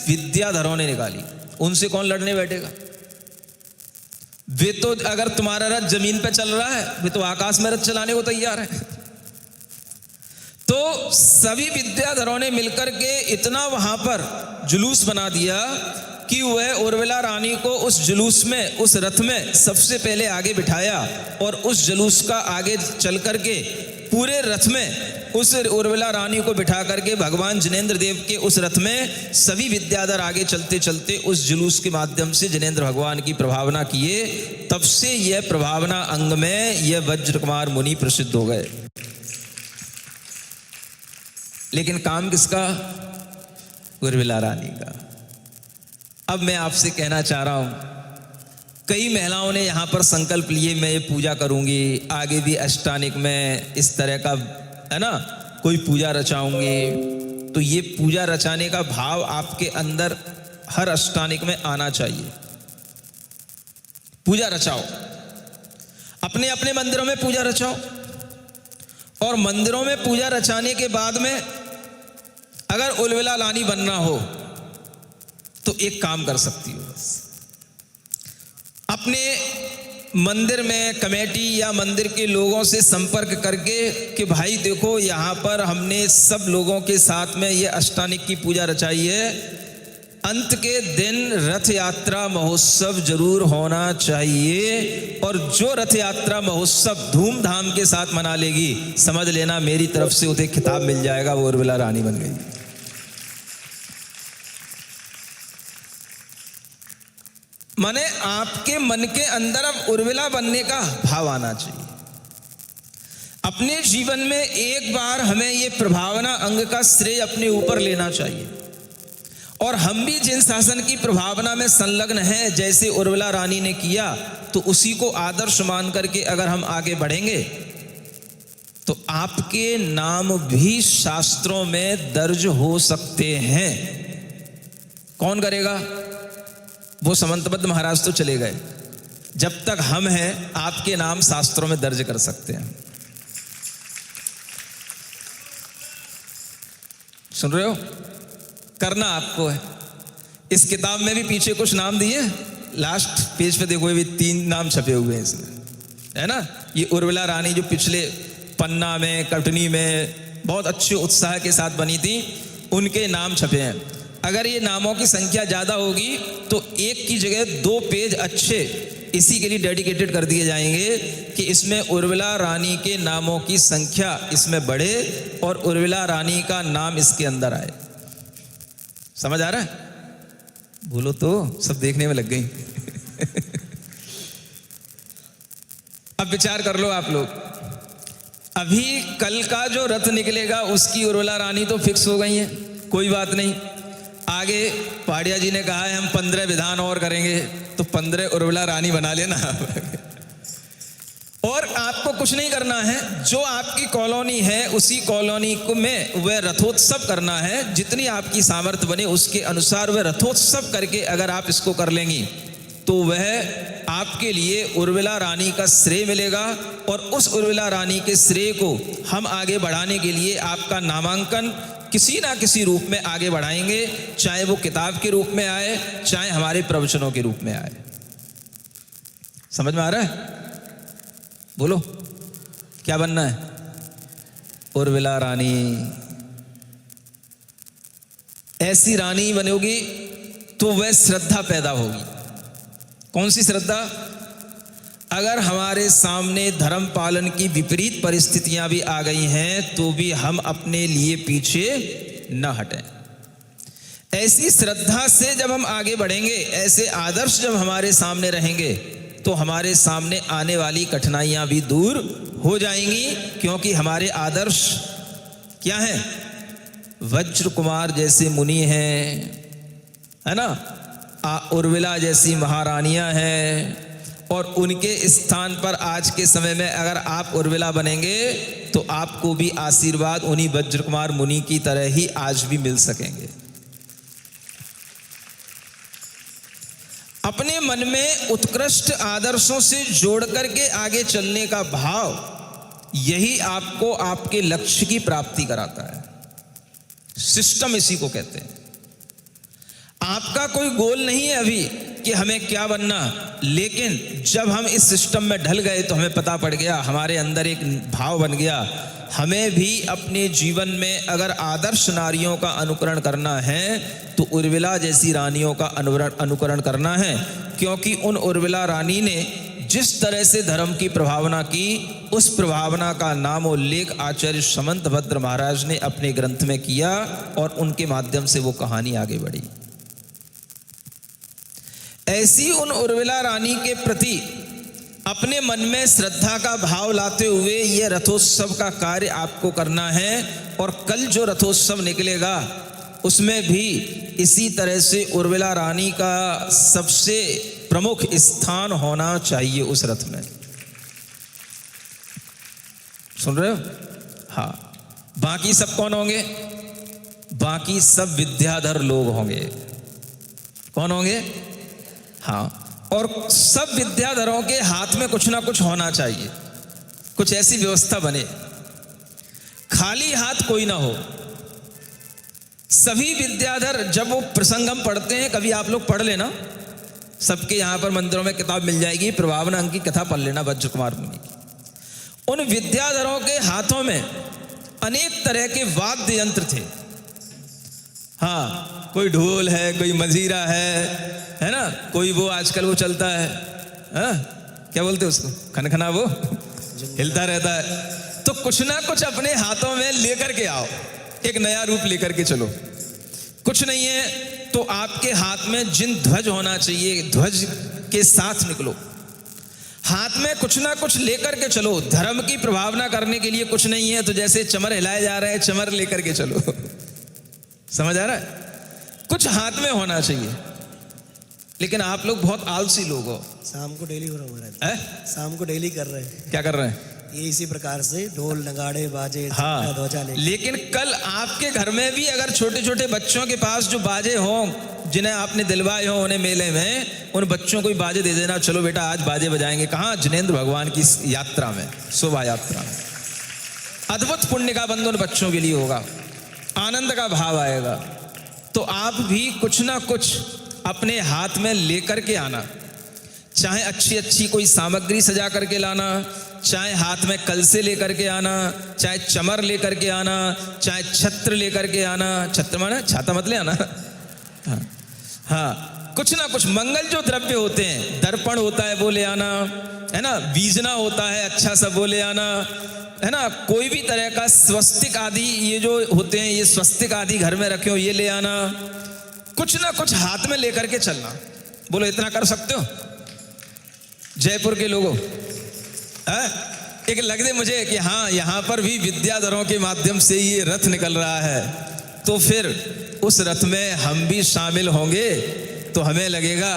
विद्याधरों ने निकाली। उनसे कौन लड़ने बैठेगा? वे तो, अगर तुम्हारा रथ जमीन पे चल रहा है, वे तो आकाश में रथ चलाने को तैयार है। तो सभी विद्याधरों ने मिलकर के इतना वहां पर जुलूस बना दिया कि वह उर्विला रानी को उस जुलूस में, उस रथ में सबसे पहले आगे बिठाया, और उस जुलूस का आगे चल करके पूरे रथ में उस उर्विला रानी को बिठा करके भगवान जिनेंद्र देव के उस रथ में सभी विद्याधर आगे चलते चलते उस जुलूस के माध्यम से जिनेंद्र भगवान की प्रभावना किए। तब से यह प्रभावना अंग में यह वज्र कुमार मुनि प्रसिद्ध हो गए। लेकिन काम किसका? उर्विला रानी का। अब मैं आपसे कहना चाह रहा हूं, कई महिलाओं ने यहां पर संकल्प लिए, मैं ये पूजा करूंगी, आगे भी अष्टानिक में इस तरह का, है ना, कोई पूजा रचाऊंगी। तो ये पूजा रचाने का भाव आपके अंदर हर अष्टानिक में आना चाहिए। पूजा रचाओ, अपने अपने मंदिरों में पूजा रचाओ, और मंदिरों में पूजा रचाने के बाद में अगर उर्विला रानी बनना हो तो एक काम कर सकती हो, बस अपने मंदिर में कमेटी या मंदिर के लोगों से संपर्क करके कि भाई देखो, यहाँ पर हमने सब लोगों के साथ में ये अष्टानिक की पूजा रचाई है, अंत के दिन रथ यात्रा महोत्सव जरूर होना चाहिए, और जो रथ यात्रा महोत्सव धूमधाम के साथ मना लेगी, समझ लेना मेरी तरफ से उसे खिताब मिल जाएगा, वो उर्विला रानी बन गई। माने आपके मन के अंदर अब उर्विला बनने का भाव आना चाहिए। अपने जीवन में एक बार हमें ये प्रभावना अंग का श्रेय अपने ऊपर लेना चाहिए, और हम भी जिन शासन की प्रभावना में संलग्न हैं, जैसे उर्विला रानी ने किया, तो उसी को आदर्श मान करके अगर हम आगे बढ़ेंगे तो आपके नाम भी शास्त्रों में दर्ज हो सकते हैं। कौन करेगा? वो समंतभद्र महाराज तो चले गए, जब तक हम हैं आपके नाम शास्त्रों में दर्ज कर सकते हैं। सुन रहे हो? करना आपको है। इस किताब में भी पीछे कुछ नाम दिए, लास्ट पेज पे देखो, ये भी 3 नाम छपे हुए हैं इसमें, है ना। ये उर्विला रानी जो पिछले पन्ना में, कटनी में, बहुत अच्छे उत्साह के साथ बनी थी, उनके नाम छपे हैं। अगर ये नामों की संख्या ज़्यादा होगी तो एक की जगह 2 पेज अच्छे इसी के लिए डेडिकेटेड कर दिए जाएंगे कि इसमें उर्मिला रानी के नामों की संख्या इसमें बढ़े और उर्मिला रानी का नाम इसके अंदर आए। समझ आ रहा है? बोलो तो, सब देखने में लग गई। अब विचार कर लो आप लोग, अभी कल का जो रथ निकलेगा उसकी उर्मिला रानी तो फिक्स हो गई है, कोई बात नहीं। आगे पहाड़िया जी ने कहा है हम 15 विधान और करेंगे, तो 15 उर्मिला रानी बना लेना। और आपको कुछ नहीं करना है, जो आपकी कॉलोनी है उसी कॉलोनी को में वह रथोत्सव करना है। जितनी आपकी सामर्थ्य बने उसके अनुसार वह रथोत्सव करके अगर आप इसको कर लेंगी तो वह आपके लिए उर्मिला रानी का श्रेय मिलेगा। और उस उर्मिला रानी के श्रेय को हम आगे बढ़ाने के लिए आपका नामांकन किसी ना किसी रूप में आगे बढ़ाएंगे, चाहे वो किताब के रूप में आए, चाहे हमारे प्रवचनों के रूप में आए। समझ में आ रहा है? बोलो क्या बनना है? उर्मिला रानी। ऐसी रानी बनोगी तो वह श्रद्धा पैदा होगी। कौन सी श्रद्धा? अगर हमारे सामने धर्म पालन की विपरीत परिस्थितियां भी आ गई हैं तो भी हम अपने लिए पीछे न हटें। ऐसी श्रद्धा से जब हम आगे बढ़ेंगे, ऐसे आदर्श जब हमारे सामने रहेंगे तो हमारे सामने आने वाली कठिनाइयां भी दूर हो जाएंगी, क्योंकि हमारे आदर्श क्या हैं? वज्र कुमार जैसे मुनि हैं, है ना, उर्मिला जैसी महारानियां हैं। और उनके स्थान पर आज के समय में अगर आप उर्मिला बनेंगे तो आपको भी आशीर्वाद उन्हीं वज्र कुमार मुनि की तरह ही आज भी मिल सकेंगे। अपने मन में उत्कृष्ट आदर्शों से जोड़ करके आगे चलने का भाव, यही आपको आपके लक्ष्य की प्राप्ति कराता है। सिस्टम इसी को कहते हैं। आपका कोई गोल नहीं है अभी कि हमें क्या बनना, लेकिन जब हम इस सिस्टम में ढल गए तो हमें पता पड़ गया, हमारे अंदर एक भाव बन गया, हमें भी अपने जीवन में अगर आदर्श नारियों का अनुकरण करना है तो उर्मिला जैसी रानियों का अनुकरण करना है। क्योंकि उन उर्मिला रानी ने जिस तरह से धर्म की प्रभावना की, उस प्रभावना का नाम उल्लेख आचार्य समंतभद्र महाराज ने अपने ग्रंथ में किया और उनके माध्यम से वो कहानी आगे बढ़ी। ऐसी उन उर्मिला रानी के प्रति अपने मन में श्रद्धा का भाव लाते हुए यह रथोत्सव का कार्य आपको करना है। और कल जो रथोत्सव निकलेगा उसमें भी इसी तरह से उर्मिला रानी का सबसे प्रमुख स्थान होना चाहिए उस रथ में। सुन रहे हो? हाँ। बाकी सब कौन होंगे? बाकी सब विद्याधर लोग होंगे। कौन होंगे? हाँ। और सब विद्याधरों के हाथ में कुछ ना कुछ होना चाहिए, कुछ ऐसी व्यवस्था बने, खाली हाथ कोई ना हो। सभी विद्याधर जब वो प्रसंगम पढ़ते हैं, कभी आप लोग पढ़ लेना, सबके यहां पर मंदिरों में किताब मिल जाएगी, प्रभावना अंक की कथा पढ़ लेना वज्र कुमार मुनि की। उन विद्याधरों के हाथों में अनेक तरह के वाद्य यंत्र थे। हाँ, कोई ढोल है, कोई मजीरा है ना, कोई वो आजकल वो चलता है, क्या बोलते हैं उसको, खनखना, वो हिलता रहता है। तो कुछ ना कुछ अपने हाथों में लेकर के आओ, एक नया रूप लेकर के चलो। कुछ नहीं है तो आपके हाथ में जिन ध्वज होना चाहिए, ध्वज के साथ निकलो। हाथ में कुछ ना कुछ लेकर के चलो। धर्म की प्रभावना करने के लिए कुछ नहीं है तो जैसे चमर हिलाए जा रहे हैं, चमर लेकर के चलो। समझ आ रहा है? कुछ हाथ में होना चाहिए। लेकिन आप लोग बहुत आलसी लोग हो। शाम को डेली हो रहा है, शाम को डेली कर रहे हैं। क्या कर रहे हैं? ये इसी प्रकार से ढोल नगाड़े बाजे, हाँ, ध्वजा लेकर। लेकिन कल आपके घर में भी अगर छोटे छोटे बच्चों के पास जो बाजे हों, जिन्हें आपने दिलवाए हो उन्हें मेले में, उन बच्चों को भी बाजे दे देना। चलो बेटा आज बाजे बजाएंगे। कहाँ? जिनेंद्र भगवान की यात्रा में, शोभा यात्रा में। अद्भुत पुण्य का बंधन बच्चों के लिए होगा, आनंद का भाव आएगा। तो आप भी कुछ ना कुछ अपने हाथ में लेकर के आना। चाहे अच्छी अच्छी कोई सामग्री सजा करके लाना, चाहे हाथ में कलसे लेकर के आना, चाहे चमर लेकर के आना, चाहे छत्र लेकर के आना। छत्र माने छाता मत ले आना। हाँ, कुछ ना कुछ मंगल जो द्रव्य होते हैं, दर्पण होता है वो ले आना, है ना, बीजना होता है अच्छा सा वो ले आना, है ना, कोई भी तरह का स्वस्तिक आदि ये जो होते हैं, ये स्वस्तिक आदि घर में रखे हो ये ले आना, कुछ ना कुछ हाथ में लेकर के चलना। बोलो इतना कर सकते हो जयपुर के लोगों? एक लग दे मुझे कि हाँ यहाँ पर भी विद्याधरों के माध्यम से ये रथ निकल रहा है, तो फिर उस रथ में हम भी शामिल होंगे तो हमें लगेगा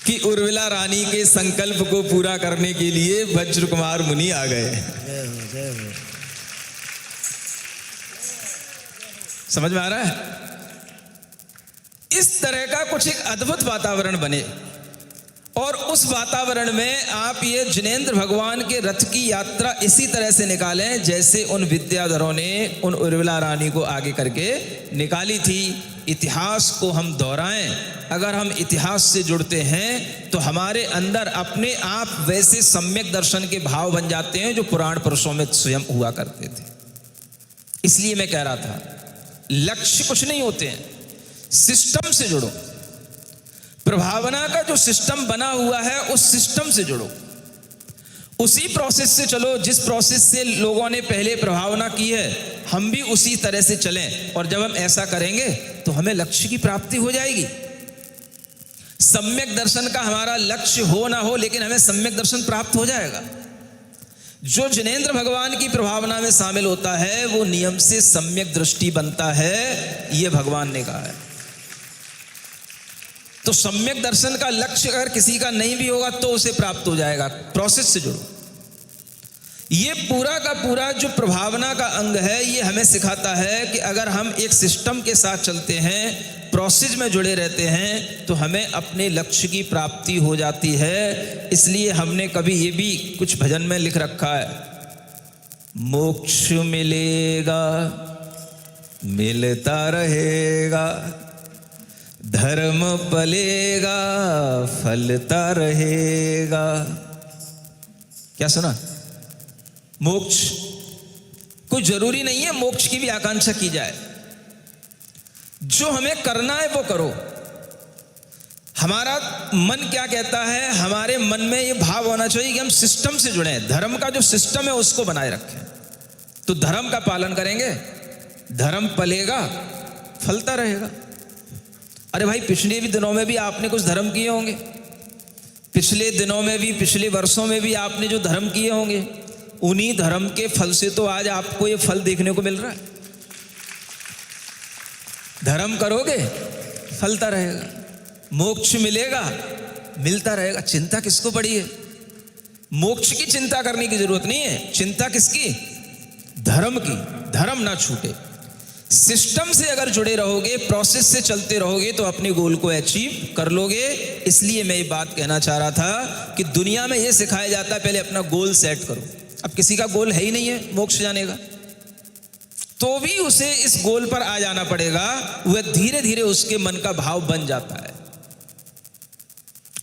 कि उर्मिला रानी के संकल्प को पूरा करने के लिए वज्र कुमार मुनि आ गए। समझ में आ रहा है? इस तरह का कुछ एक अद्भुत वातावरण बने और उस वातावरण में आप ये जिनेंद्र भगवान के रथ की यात्रा इसी तरह से निकालें जैसे उन विद्याधरों ने उन उर्मिला रानी को आगे करके निकाली थी। इतिहास को हम दोहराएं। अगर हम इतिहास से जुड़ते हैं तो हमारे अंदर अपने आप वैसे सम्यक दर्शन के भाव बन जाते हैं जो पुराण पुरुषों में स्वयं हुआ करते थे। इसलिए मैं कह रहा था लक्ष्य कुछ नहीं होते हैं, सिस्टम से जुड़ो। प्रभावना का जो सिस्टम बना हुआ है उस सिस्टम से जुड़ो, उसी प्रोसेस से चलो जिस प्रोसेस से लोगों ने पहले प्रभावना की है, हम भी उसी तरह से चलें। और जब हम ऐसा करेंगे तो हमें लक्ष्य की प्राप्ति हो जाएगी। सम्यक दर्शन का हमारा लक्ष्य हो ना हो, लेकिन हमें सम्यक दर्शन प्राप्त हो जाएगा। जो जिनेंद्र भगवान की प्रभावना में शामिल होता है वो नियम से सम्यक दृष्टि बनता है, ये भगवान ने कहा है। तो सम्यक दर्शन का लक्ष्य अगर किसी का नहीं भी होगा तो उसे प्राप्त हो जाएगा। प्रोसेस से जुड़ो। ये पूरा का पूरा जो प्रभावना का अंग है ये हमें सिखाता है कि अगर हम एक सिस्टम के साथ चलते हैं, प्रोसेस में जुड़े रहते हैं, तो हमें अपने लक्ष्य की प्राप्ति हो जाती है। इसलिए हमने कभी ये भी कुछ भजन में लिख रखा है, मोक्ष मिलेगा मिलता रहेगा, धर्म पलेगा फलता रहेगा। क्या सुना? मोक्ष कोई जरूरी नहीं है मोक्ष की भी आकांक्षा की जाए, जो हमें करना है वो करो। हमारा मन क्या कहता है, हमारे मन में ये भाव होना चाहिए कि हम सिस्टम से जुड़े, धर्म का जो सिस्टम है उसको बनाए रखें। तो धर्म का पालन करेंगे, धर्म पलेगा फलता रहेगा। अरे भाई पिछले भी दिनों में भी आपने कुछ धर्म किए होंगे, पिछले दिनों में भी पिछले वर्षों में भी आपने जो धर्म किए होंगे, उन्हीं धर्म के फल से तो आज आपको ये फल देखने को मिल रहा है। धर्म करोगे फलता रहेगा, मोक्ष मिलेगा मिलता रहेगा। चिंता किसको पड़ी है? मोक्ष की चिंता करने की जरूरत नहीं है, चिंता किसकी? धर्म की। धर्म ना छूटे। सिस्टम से अगर जुड़े रहोगे, प्रोसेस से चलते रहोगे तो अपने गोल को अचीव कर लोगे। इसलिए मैं ये बात कहना चाह रहा था कि दुनिया में ये सिखाया जाता है पहले अपना गोल सेट करो। अब किसी का गोल है ही नहीं है मोक्ष जाने का, तो भी उसे इस गोल पर आ जाना पड़ेगा। वह धीरे धीरे उसके मन का भाव बन जाता है।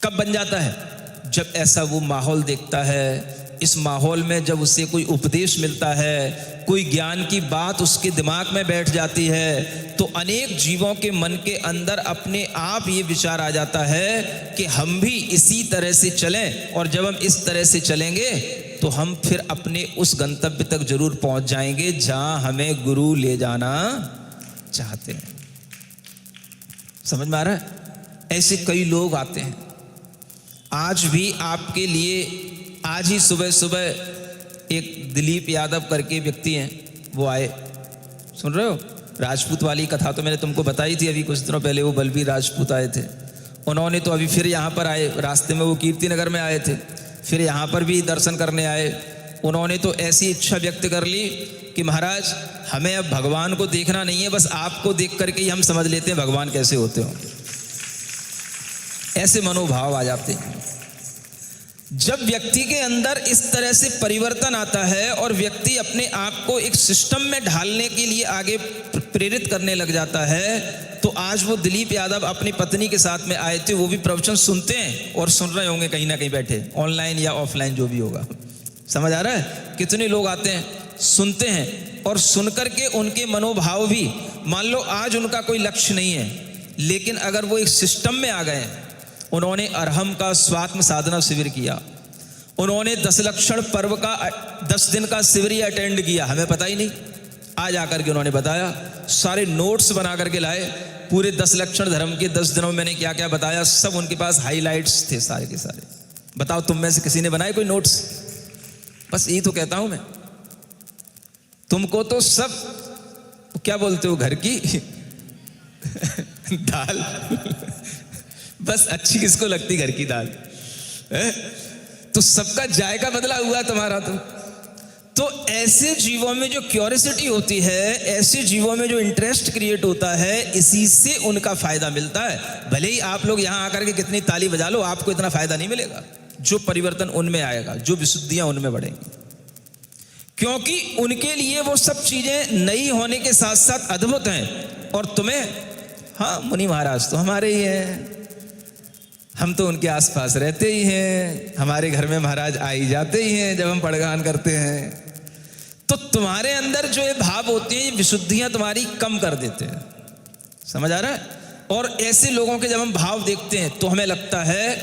कब बन जाता है? जब ऐसा वो माहौल देखता है, इस माहौल में जब उसे कोई उपदेश मिलता है, कोई ज्ञान की बात उसके दिमाग में बैठ जाती है, तो अनेक जीवों के मन के अंदर अपने आप ये विचार आ जाता है कि हम भी इसी तरह से चलें। और जब हम इस तरह से चलेंगे तो हम फिर अपने उस गंतव्य तक जरूर पहुंच जाएंगे जहां हमें गुरु ले जाना चाहते हैं। समझ में आ रहा है? ऐसे कई लोग आते हैं। आज भी आपके लिए आज ही सुबह सुबह एक दिलीप यादव करके व्यक्ति हैं, वो आए। सुन रहे हो? राजपूत वाली कथा तो मैंने तुमको बताई थी अभी कुछ दिनों पहले। वो बलबीर राजपूत आए थे, उन्होंने तो अभी फिर यहाँ पर आए। रास्ते में वो कीर्ति नगर में आए थे, फिर यहाँ पर भी दर्शन करने आए। उन्होंने तो ऐसी इच्छा व्यक्त कर ली कि महाराज हमें अब भगवान को देखना नहीं है, बस आपको देख करके ही हम समझ लेते हैं भगवान कैसे होते होंगे। ऐसे मनोभाव आ जाते हैं। जब व्यक्ति के अंदर इस तरह से परिवर्तन आता है और व्यक्ति अपने आप को एक सिस्टम में ढालने के लिए आगे प्रेरित करने लग जाता है, तो आज वो दिलीप यादव अपनी पत्नी के साथ में आए थे, वो भी प्रवचन सुनते हैं और सुन रहे होंगे कहीं ना कहीं बैठे, ऑनलाइन या ऑफलाइन जो भी होगा। समझ आ रहा है? कितने लोग आते हैं, सुनते हैं, और सुन करके उनके मनोभाव भी, मान लो आज उनका कोई लक्ष्य नहीं है, लेकिन अगर वो एक सिस्टम में आ गए, उन्होंने अरहम का स्वात्म साधना शिविर किया, उन्होंने 10 लक्षण पर्व का 10 दिन का शिविर ही अटेंड किया, हमें पता ही नहीं, आज आकर के उन्होंने बताया, सारे नोट्स बना करके लाए, पूरे 10 लक्षण धर्म के 10 दिनों में मैंने क्या क्या बताया, सब उनके पास हाईलाइट्स थे सारे के सारे। बताओ तुम में से किसी ने बनाए कोई नोट्स? बस यही तो कहता हूं मैं तुमको, तो सब क्या बोलते हो, घर की दाल बस अच्छी किसको लगती, घर की दाल है? तो सबका जायका बदला हुआ तुम्हारा। तो ऐसे जीवों में जो क्यूरियोसिटी होती है, ऐसे जीवों में जो इंटरेस्ट क्रिएट होता है, इसी से उनका फायदा मिलता है। भले ही आप लोग यहां आकर के कितनी ताली बजा लो, आपको इतना फायदा नहीं मिलेगा। जो परिवर्तन उनमें आएगा, जो विशुद्धियां उनमें बढ़ेंगी, क्योंकि उनके लिए वो सब चीजें नई होने के साथ साथ अद्भुत हैं। और तुम्हें, हाँ मुनि महाराज तो हमारे ही हैं, हम तो उनके आसपास रहते ही हैं, हमारे घर में महाराज आ ही जाते ही हैं जब हम पड़गान करते हैं। तो तुम्हारे अंदर जो ये भाव होते हैं, ये विशुद्धियां तुम्हारी कम कर देते हैं। समझ आ रहा है? और ऐसे लोगों के जब हम भाव देखते हैं तो हमें लगता है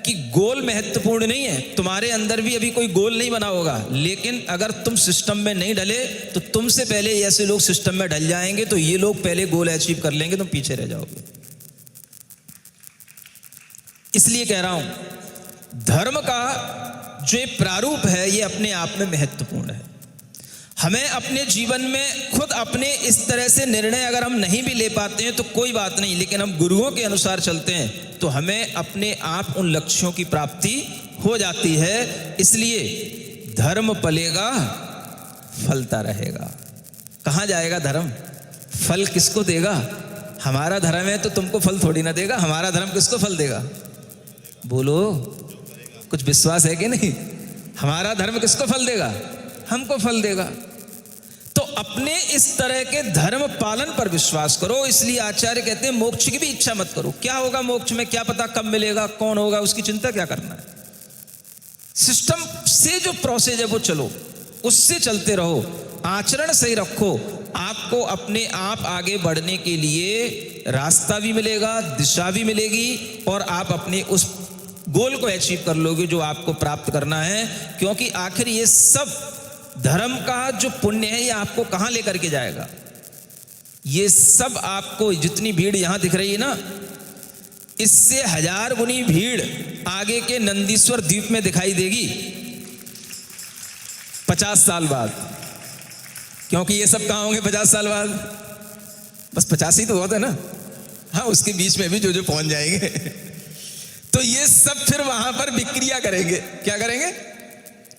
कि गोल महत्वपूर्ण नहीं है, तुम्हारे अंदर भी अभी कोई गोल नहीं बना होगा, लेकिन अगर तुम सिस्टम में नहीं ढले तो तुमसे पहले ऐसे लोग सिस्टम में ढल जाएंगे, तो ये लोग पहले गोल अचीव कर लेंगे, तुम पीछे रह जाओगे। इसलिए कह रहा हूं, धर्म का जो प्रारूप है ये अपने आप में महत्वपूर्ण है। हमें अपने जीवन में खुद अपने इस तरह से निर्णय अगर हम नहीं भी ले पाते हैं तो कोई बात नहीं, लेकिन हम गुरुओं के अनुसार चलते हैं तो हमें अपने आप उन लक्ष्यों की प्राप्ति हो जाती है। इसलिए धर्म पलेगा, फलता रहेगा। कहाँ जाएगा धर्म? फल किसको देगा? हमारा धर्म है तो तुमको फल थोड़ी ना देगा, हमारा धर्म किसको फल देगा? बोलो, कुछ विश्वास है कि नहीं? हमारा धर्म किसको फल देगा? हमको फल देगा। तो अपने इस तरह के धर्म पालन पर विश्वास करो। इसलिए आचार्य कहते हैं मोक्ष की भी इच्छा मत करो। क्या होगा मोक्ष में, क्या पता कब मिलेगा, कौन होगा, उसकी चिंता क्या करना है। सिस्टम से जो प्रोसेस है वो चलो, उससे चलते रहो, आचरण सही रखो, आपको अपने आप आगे बढ़ने के लिए रास्ता भी मिलेगा, दिशा भी मिलेगी, और आप अपने उस गोल को अचीव कर लोगे जो आपको प्राप्त करना है। क्योंकि आखिर ये सब धर्म का जो पुण्य है ये आपको कहां लेकर के जाएगा? ये सब आपको, जितनी भीड़ यहां दिख रही है ना, इससे 1000 गुनी भीड़ आगे के नंदीश्वर द्वीप में दिखाई देगी 50 साल बाद। क्योंकि ये सब कहां होंगे 50 साल बाद? बस 50 ही तो होता है ना, हाँ उसके बीच में भी जो जो पहुंच जाएंगे तो ये सब फिर वहां पर विक्रिया करेंगे। क्या करेंगे?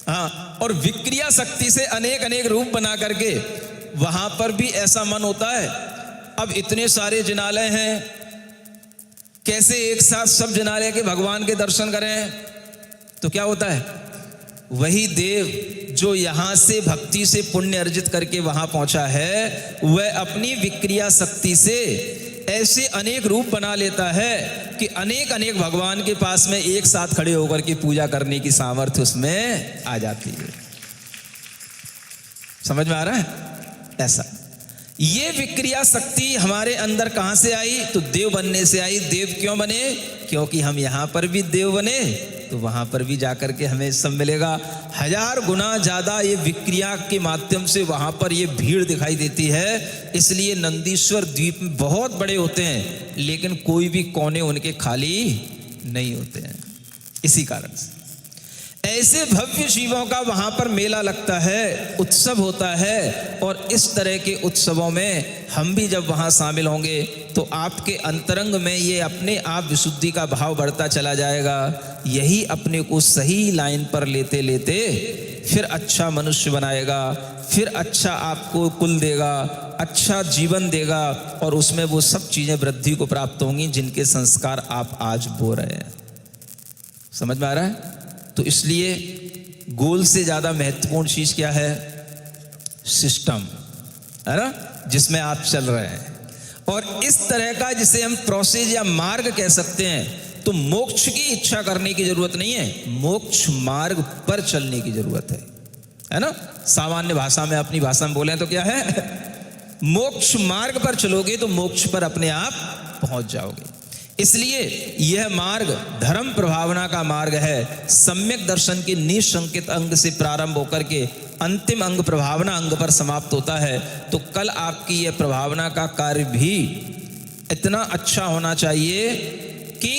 हाँ, और विक्रिया शक्ति से अनेक अनेक रूप बना करके वहां पर भी ऐसा मन होता है। अब इतने सारे जिनालय हैं, कैसे एक साथ सब जिनालय के भगवान के दर्शन करें? तो क्या होता है, वही देव जो यहां से भक्ति से पुण्य अर्जित करके वहां पहुंचा है, वह अपनी विक्रिया शक्ति से ऐसे अनेक रूप बना लेता है कि अनेक अनेक भगवान के पास में एक साथ खड़े होकर के पूजा करने की सामर्थ्य उसमें आ जाती है। समझ में आ रहा है? ऐसा ये विक्रिया शक्ति हमारे अंदर कहां से आई? तो देव बनने से आई। देव क्यों बने? क्योंकि हम यहां पर भी देव बने तो वहां पर भी जाकर के हमें सब मिलेगा। 1000 गुना ज्यादा ये विक्रिया के माध्यम से वहां पर ये भीड़ दिखाई देती है। इसलिए नंदीश्वर द्वीप बहुत बड़े होते हैं, लेकिन कोई भी कोने उनके खाली नहीं होते हैं। इसी कारण से ऐसे भव्य जीवों का वहां पर मेला लगता है, उत्सव होता है। और इस तरह के उत्सवों में हम भी जब वहां शामिल होंगे तो आपके अंतरंग में ये अपने आप विशुद्धि का भाव बढ़ता चला जाएगा। यही अपने को सही लाइन पर लेते लेते फिर अच्छा मनुष्य बनाएगा, फिर अच्छा आपको कुल देगा, अच्छा जीवन देगा, और उसमें वो सब चीजें वृद्धि को प्राप्त होंगी जिनके संस्कार आप आज बो रहे हैं। समझ में आ रहा है? तो इसलिए गोल से ज्यादा महत्वपूर्ण चीज क्या है? सिस्टम, है ना, जिसमें आप चल रहे हैं। और इस तरह का जिसे हम प्रोसेस या मार्ग कह सकते हैं, तो मोक्ष की इच्छा करने की जरूरत नहीं है, मोक्ष मार्ग पर चलने की जरूरत है ना। सामान्य भाषा में, अपनी भाषा में बोले तो क्या है, मोक्ष मार्ग पर चलोगे तो मोक्ष पर अपने आप पहुंच जाओगे। इसलिए यह मार्ग धर्म प्रभावना का मार्ग है। सम्यक दर्शन के निशंकित अंग से प्रारंभ होकर के अंतिम अंग प्रभावना अंग पर समाप्त होता है। तो कल आपकी यह प्रभावना का कार्य भी इतना अच्छा होना चाहिए कि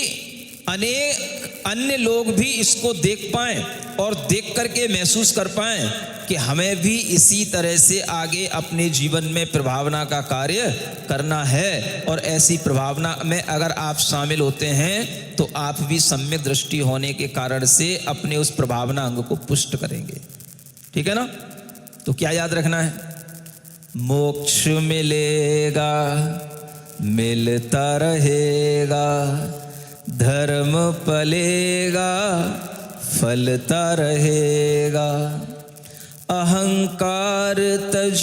अनेक अन्य लोग भी इसको देख पाएं और देख करके महसूस कर पाएं कि हमें भी इसी तरह से आगे अपने जीवन में प्रभावना का कार्य करना है। और ऐसी प्रभावना में अगर आप शामिल होते हैं तो आप भी सम्यक दृष्टि होने के कारण से अपने उस प्रभावना अंग को पुष्ट करेंगे। ठीक है ना। तो क्या याद रखना है, मोक्ष मिलेगा मिलता रहेगा, धर्म पलेगा फलता रहेगा। अहंकार तज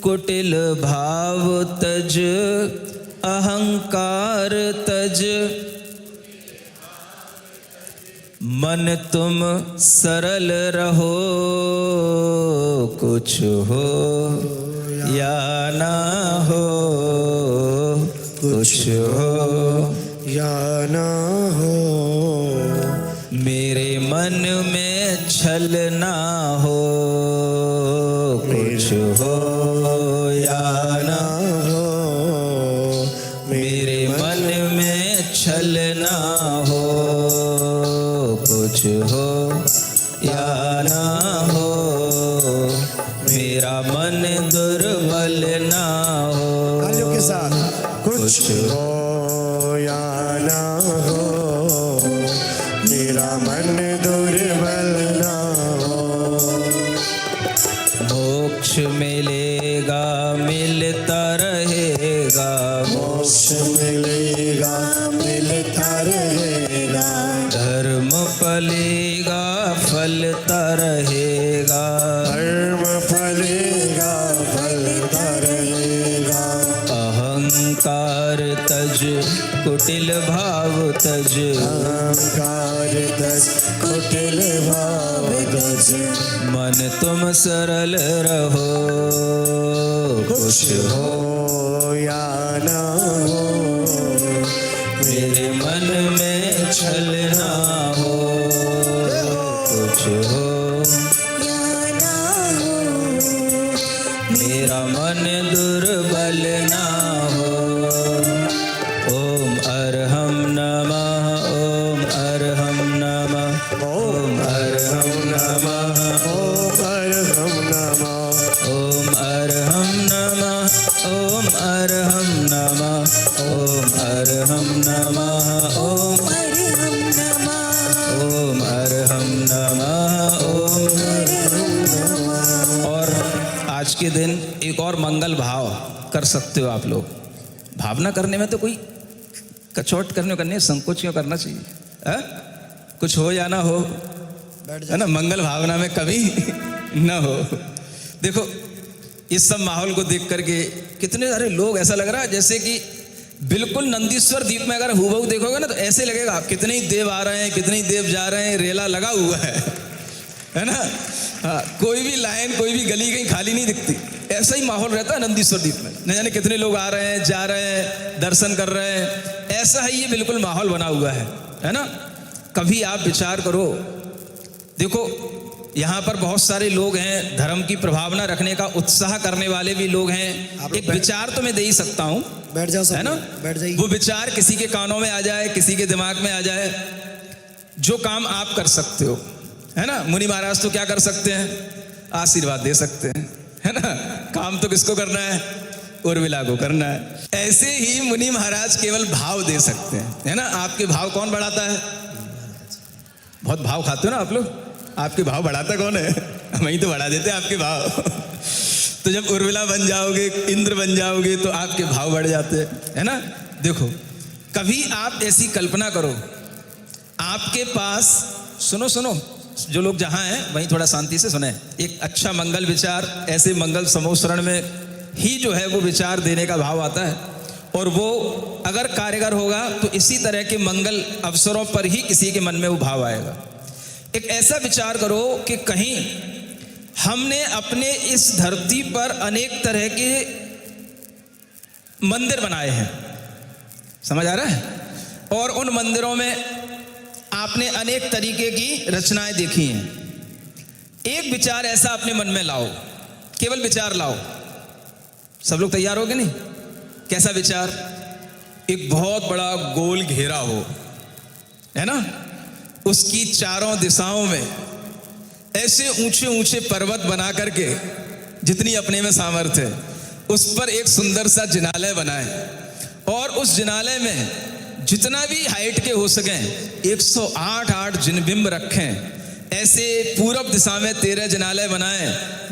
कुटिल भाव तज, अहंकार तज मन तुम सरल रहो, कुछ हो या ना हो, कुछ हो या ना हो। मेरे मन में छल ना हो, कुछ हो या ना हो, मेरे मन में छल ना हो, कुछ हो या ना हो, मेरा मन दुर्बल ना हो, तालियों के साथ, कुछ हो या ना हो, मेरा मन दुर्बल ना हो। मोक्ष मिलेगा मिलता रहेगा, मोक्ष मिलेगा मिलता रहेगा, धर्म पलेगा फलता रहेगा, धर्म फलेगा फलता रहेगा। अहंकार तज कुटिल भाव तज, अहंकार तज कुटिल भाव तज, मन तुम सरल रहो, कुछ हो या ना हो, मेरे मन में छल ना हो, कुछ हो या ना हो, मेरा मन दुर्बल ना हो। ओम अरहम नमः, ओम अरहम नमः, ओम अरहम नमः, ओम अरहम नमः, ओम अरहम नमः, ओम अरहम नमः, ओम अरहम नमः, ओम अरहम नमः, ओम अरहम नमः, ओम अरहम नमः। और आज के दिन एक और मंगल भाव कर सकते हो आप लोग। भावना करने में तो कोई कचौट करने है, संकोच क्यों करना चाहिए है? कुछ हो या ना हो, है ना, मंगल भावना में कभी ना हो। देखो इस सब माहौल को देख करके कितने सारे लोग, ऐसा लग रहा है जैसे कि बिल्कुल नंदीश्वर द्वीप में अगर हूबहू देखोगे ना तो ऐसे लगेगा कितने ही देव आ रहे हैं, कितने ही देव जा रहे हैं, रेला लगा हुआ है ना। हाँ, कोई भी लाइन कोई भी गली कहीं खाली नहीं दिखती। ऐसा ही माहौल रहता है नंदीश्वर द्वीप में, न जाने कितने लोग आ रहे हैं, जा रहे हैं, दर्शन कर रहे हैं। ऐसा ही ये बिल्कुल माहौल बना हुआ है ना। कभी आप विचार करो, देखो यहाँ पर बहुत सारे लोग हैं, धर्म की प्रभावना रखने का उत्साह करने वाले भी लोग हैं। एक विचार तो मैं दे ही सकता हूँ, बैठ जाओ है ना। बैठ जाइए। वो विचार किसी के कानों में आ जाए, किसी के दिमाग में आ जाए, जो काम आप कर सकते हो, है ना। मुनि महाराज तो क्या कर सकते हैं, आशीर्वाद दे सकते हैं, है ना। काम तो किसको करना है, उर्मिला को करना है। ऐसे ही मुनि महाराज केवल भाव दे सकते हैं, है ना। आपके भाव कौन बढ़ाता है, बहुत भाव खाते हो ना आप लोग, आपके भाव बढ़ाता कौन है, वही तो बढ़ा देते हैं आपके भाव। तो जब उर्मिला बन जाओगे, इंद्र बन जाओगे तो आपके भाव बढ़ जाते हैं, है ना। देखो कभी आप ऐसी कल्पना करो, आपके पास, सुनो सुनो, जो लोग जहां हैं वहीं थोड़ा शांति से सुने। एक अच्छा मंगल विचार, ऐसे मंगल समोसरण में ही जो है वो विचार देने का भाव आता है। और वो अगर कारीगर होगा तो इसी तरह के मंगल अवसरों पर ही किसी के मन में वो भाव आएगा। एक ऐसा विचार करो कि कहीं हमने अपने इस धरती पर अनेक तरह के मंदिर बनाए हैं, समझ आ रहा है, और उन मंदिरों में आपने अनेक तरीके की रचनाएं देखी हैं। एक विचार ऐसा अपने मन में लाओ, केवल विचार लाओ। सब लोग तैयार हो गए? नहीं? कैसा विचार? एक बहुत बड़ा गोल घेरा हो, है ना, उसकी चारों दिशाओं में ऐसे ऊंचे ऊंचे पर्वत बना करके जितनी अपने में सामर्थ्य है उस पर एक सुंदर सा जिनालय बनाए, और उस जिनालय में जितना भी हाइट के हो सकें 108 जिनबिंब रखें। ऐसे पूरब दिशा में 13 जिनालय बनाएं,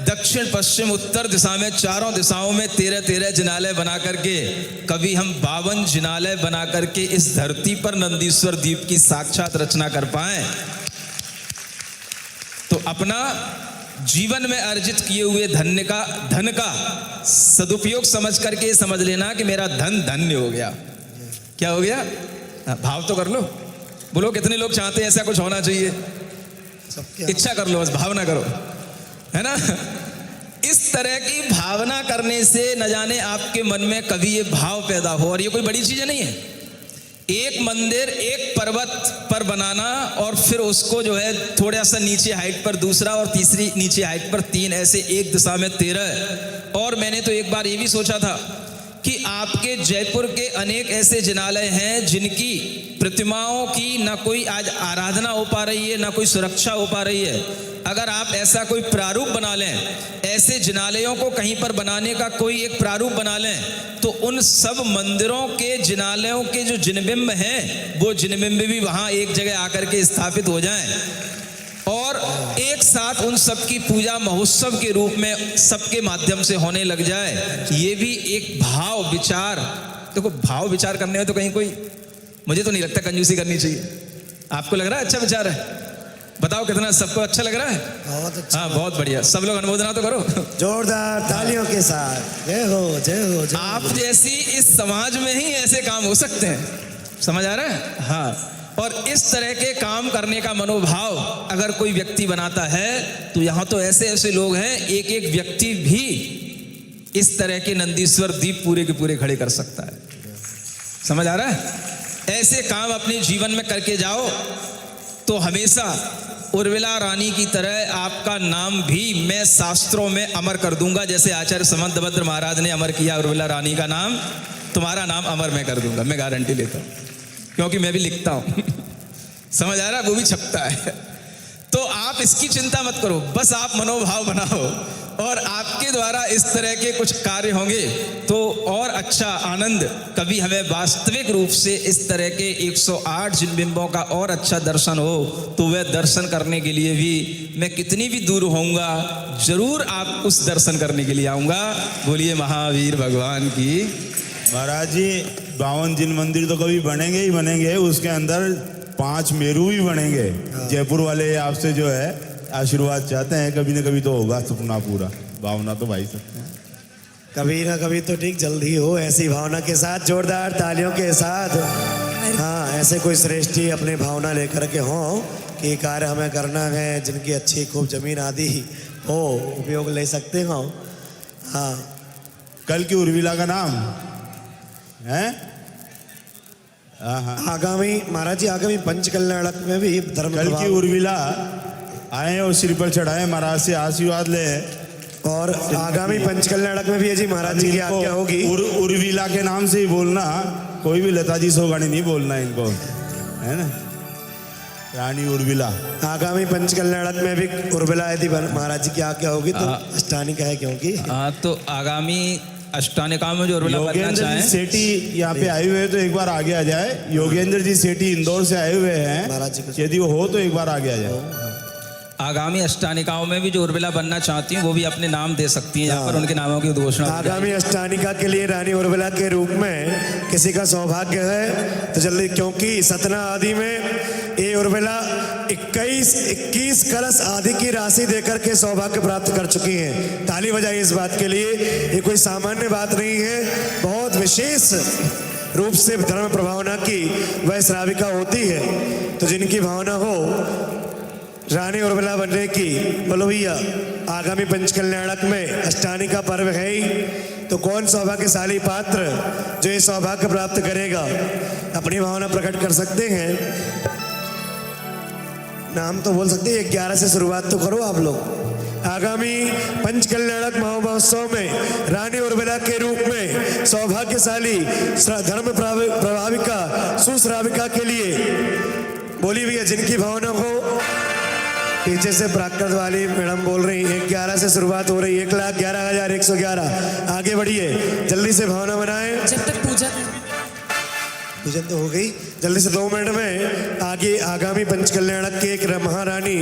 दक्षिण पश्चिम उत्तर दिशा में चारों दिशाओं में 13 जिनालय बना करके कभी हम 52 जिनालय बना करके इस धरती पर नंदीश्वर द्वीप की साक्षात रचना कर पाएं, तो अपना जीवन में अर्जित किए हुए धन का सदुपयोग समझ करके समझ लेना कि मेरा धन धन्य हो गया। क्या हो गया? भाव तो कर लो, बोलो कितने लोग चाहते हैं ऐसा कुछ होना चाहिए? इच्छा कर लो, बस भावना करो, है ना। इस तरह की भावना करने से न जाने आपके मन में कभी ये भाव पैदा हो। और ये कोई बड़ी चीज नहीं है, एक मंदिर एक पर्वत पर बनाना और फिर उसको जो है थोड़ा सा नीचे हाइट पर दूसरा और तीसरी नीचे हाइट पर 3, ऐसे एक दिशा में 13। और मैंने तो एक बार ये भी सोचा था कि आपके जयपुर के अनेक ऐसे जिनालय हैं जिनकी प्रतिमाओं की ना कोई आज आराधना हो पा रही है, ना कोई सुरक्षा हो पा रही है। अगर आप ऐसा कोई प्रारूप बना लें, ऐसे जिनालयों को कहीं पर बनाने का कोई एक प्रारूप बना लें, तो उन सब मंदिरों के जिनालयों के जो जिनबिंब हैं वो जिनबिंब भी वहाँ एक जगह आकर के स्थापित हो जाएं, और एक साथ उन सब की पूजा महोत्सव के रूप में सबके माध्यम से होने लग जाए। ये भी एक भाव विचार। देखो, भाव विचार करने में तो कहीं कोई, मुझे तो नहीं लगता कंजूसी करनी चाहिए। आपको लग रहा है अच्छा विचार है? बताओ कितना सबको अच्छा लग रहा है? बहुत अच्छा। हाँ, बहुत बढ़िया। सब लोग अनुमोदना तो करो जोरदार तालियों के साथ। जय हो, जय हो, जय हो। आप जैसी इस समाज में ही ऐसे काम हो सकते हैं, समझ आ रहा है? हाँ, और इस तरह के काम करने का मनोभाव अगर कोई व्यक्ति बनाता है तो यहाँ तो ऐसे ऐसे लोग हैं, एक एक व्यक्ति भी इस तरह के नंदीश्वर द्वीप पूरे के पूरे खड़े कर सकता है। समझ आ रहा है? ऐसे काम अपने जीवन में करके जाओ तो हमेशा उर्मिला रानी की तरह आपका नाम भी मैं शास्त्रों में अमर कर दूंगा। जैसे आचार्य समंतभद्र महाराज ने अमर किया उर्मिला रानी का नाम, तुम्हारा नाम अमर मैं कर दूंगा, मैं गारंटी लेता हूँ, क्योंकि मैं भी लिखता हूँ समझ आ रहा है? वो भी छपता है। तो आप इसकी चिंता मत करो, बस आप मनोभाव बनाओ और आपके द्वारा इस तरह के कुछ कार्य होंगे तो और अच्छा आनंद। कभी हमें वास्तविक रूप से इस तरह के 108 जिनबिंबों का और अच्छा दर्शन हो तो वह दर्शन करने के लिए भी मैं कितनी भी दूर होऊंगा जरूर आप उस दर्शन करने के लिए आऊँगा। बोलिए महावीर भगवान की। महाराज जी, 52 जिन मंदिर तो कभी बनेंगे ही बनेंगे, उसके अंदर 5 मेरू भी बनेंगे। जयपुर वाले आपसे जो है आशीर्वाद चाहते हैं, कभी ना कभी तो होगा सपना पूरा। भावना तो भाई सकते हैं, कभी ना कभी तो ठीक जल्दी हो, ऐसी भावना के साथ, जोरदार तालियों के साथ। हाँ, ऐसे कोई श्रेष्ठी अपने भावना लेकर के हों कि कार्य हमें करना है, जिनकी अच्छी खूब जमीन आदि हो, उपयोग ले सकते हो। हाँ, कल की उर्मिला का नाम है? हाँ, आगामी महाराज जी, आगामी पंचकल्याणक में भी धर्म कल की उर्मिला आए और सिर पर चढ़ाए, महाराज से आशीर्वाद ले। और आगामी पंचकल्याणक में भी है जी महाराज जी की आज्ञा होगी। उर्मिला के नाम से ही बोलना, कोई भी लता जी सोगानी नहीं बोलना इनको, है ना। रानी उर्मिला आगामी पंचकल्याणक में भी उर्मिला यदि महाराज जी की आज्ञा होगी तो अष्टानिका है, क्योंकि हाँ, तो आगामी अष्टानिका में जो उर्मिला बनना योगेंद्र चाहें। जी सेठी यहाँ पे आए हुए हैं तो एक बार आगे आ जाए। योगेंद्र जी सेठी इंदौर से आए हुए हैं, महाराज जी को यदि वो हो तो एक बार आगे आ जाए। आगामी अष्टानिकाओं में भी जो उर्मिला बनना चाहती हैं वो भी अपने नाम दे सकती हैं, यहाँ पर उनके नामों की घोषणा हो जाए। आगामी अष्टानिका के लिए रानी उर्मिला के रूप में किसी का सौभाग्य है तो जल्दी, क्योंकि सतना आदि में ये उर्मिला 21 कलश आदि की राशि देकर के सौभाग्य प्राप्त कर चुकी हैं। ताली बजाइए इस बात के लिए। ये कोई सामान्य बात नहीं है, बहुत विशेष रूप से धर्म प्रभावना की वह श्राविका होती है। तो जिनकी भावना हो रानी उर्मिला बनने की, बोलो भैया आगामी पंचकल्याणक में अष्टानी का पर्व है ही, तो कौन सौभाग्यशाली पात्र जो ये सौभाग्य प्राप्त करेगा, अपनी भावना प्रकट कर सकते हैं। नाम तो बोल सकते हैं, 11 से शुरुआत तो करो आप लोग। आगामी पंचकल्याणक महोत्सव में रानी उर्मिला के रूप में सौभाग्यशाली धर्म प्रभाविका सुश्राविका के लिए बोली भैया जिनकी भावना हो। पीछे से प्राकृत वाली मैडम बोल रही है 11 से शुरुआत हो रही है, 1,11,111। आगे बढ़िए, जल्दी से भावना बनाएं। जब तक पूजन तो हो गई, जल्दी से 2 मिनट में आगे आगामी पंचकल्याणक के एक महारानी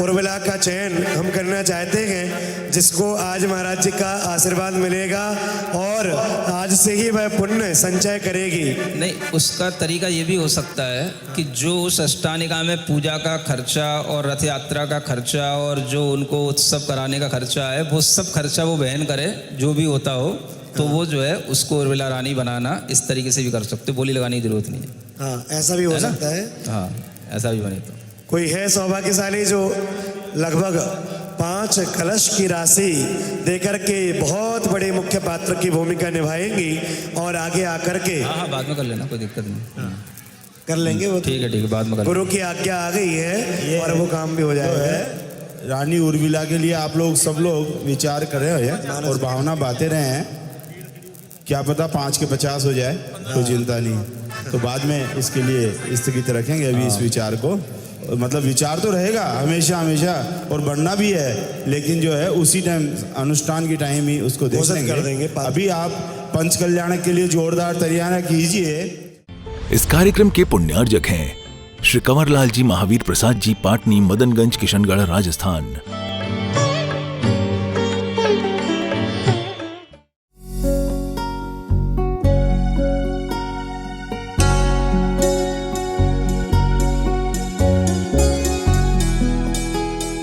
उर्मिला का चयन हम करना चाहते हैं, जिसको आज महाराज जी का आशीर्वाद मिलेगा और आज से ही वह पुण्य संचय करेगी। नहीं, उसका तरीका ये भी हो सकता है कि जो उस अष्टानिका में पूजा का खर्चा और रथ यात्रा का खर्चा और जो उनको उत्सव कराने का खर्चा है, वो सब खर्चा वो बहन करे, जो भी होता हो, तो वो जो है उसको उर्मिला रानी बनाना इस तरीके से भी कर सकते हो, बोली लगाने की जरूरत नहीं है। हाँ, ऐसा भी हो सकता है। हाँ, ऐसा भी बने तो। कोई है सौभाग्यशाली जो लगभग 5 कलश की राशि देकर के बहुत बड़े मुख्य पात्र की भूमिका निभाएंगी और आगे आकर के हाँ, बाद में कर लेना, कोई दिक्कत नहीं। कर लेंगे वो। ठीक है, बाद में कर गुरु की आज्ञा आ गई है और वो काम भी हो जाएगा। रानी उर्मिला के लिए आप लोग सब लोग विचार कर रहे हैं और भावना बांटे रहे हैं। क्या पता 5 के 50 हो जाए, कोई चिंता नहीं। तो बाद में इसके लिए स्थगित रखेंगे अभी इस विचार को। मतलब विचार तो रहेगा हमेशा हमेशा और बढ़ना भी है, लेकिन जो है उसी टाइम अनुष्ठान की टाइम ही उसको देख लेंगे। अभी आप पंच कल्याण के लिए जोरदार तैयारियां कीजिए। इस कार्यक्रम के पुण्यार्जक हैं श्री कंवरलाल जी महावीर प्रसाद जी, पाटनी, मदनगंज, किशनगढ़, राजस्थान।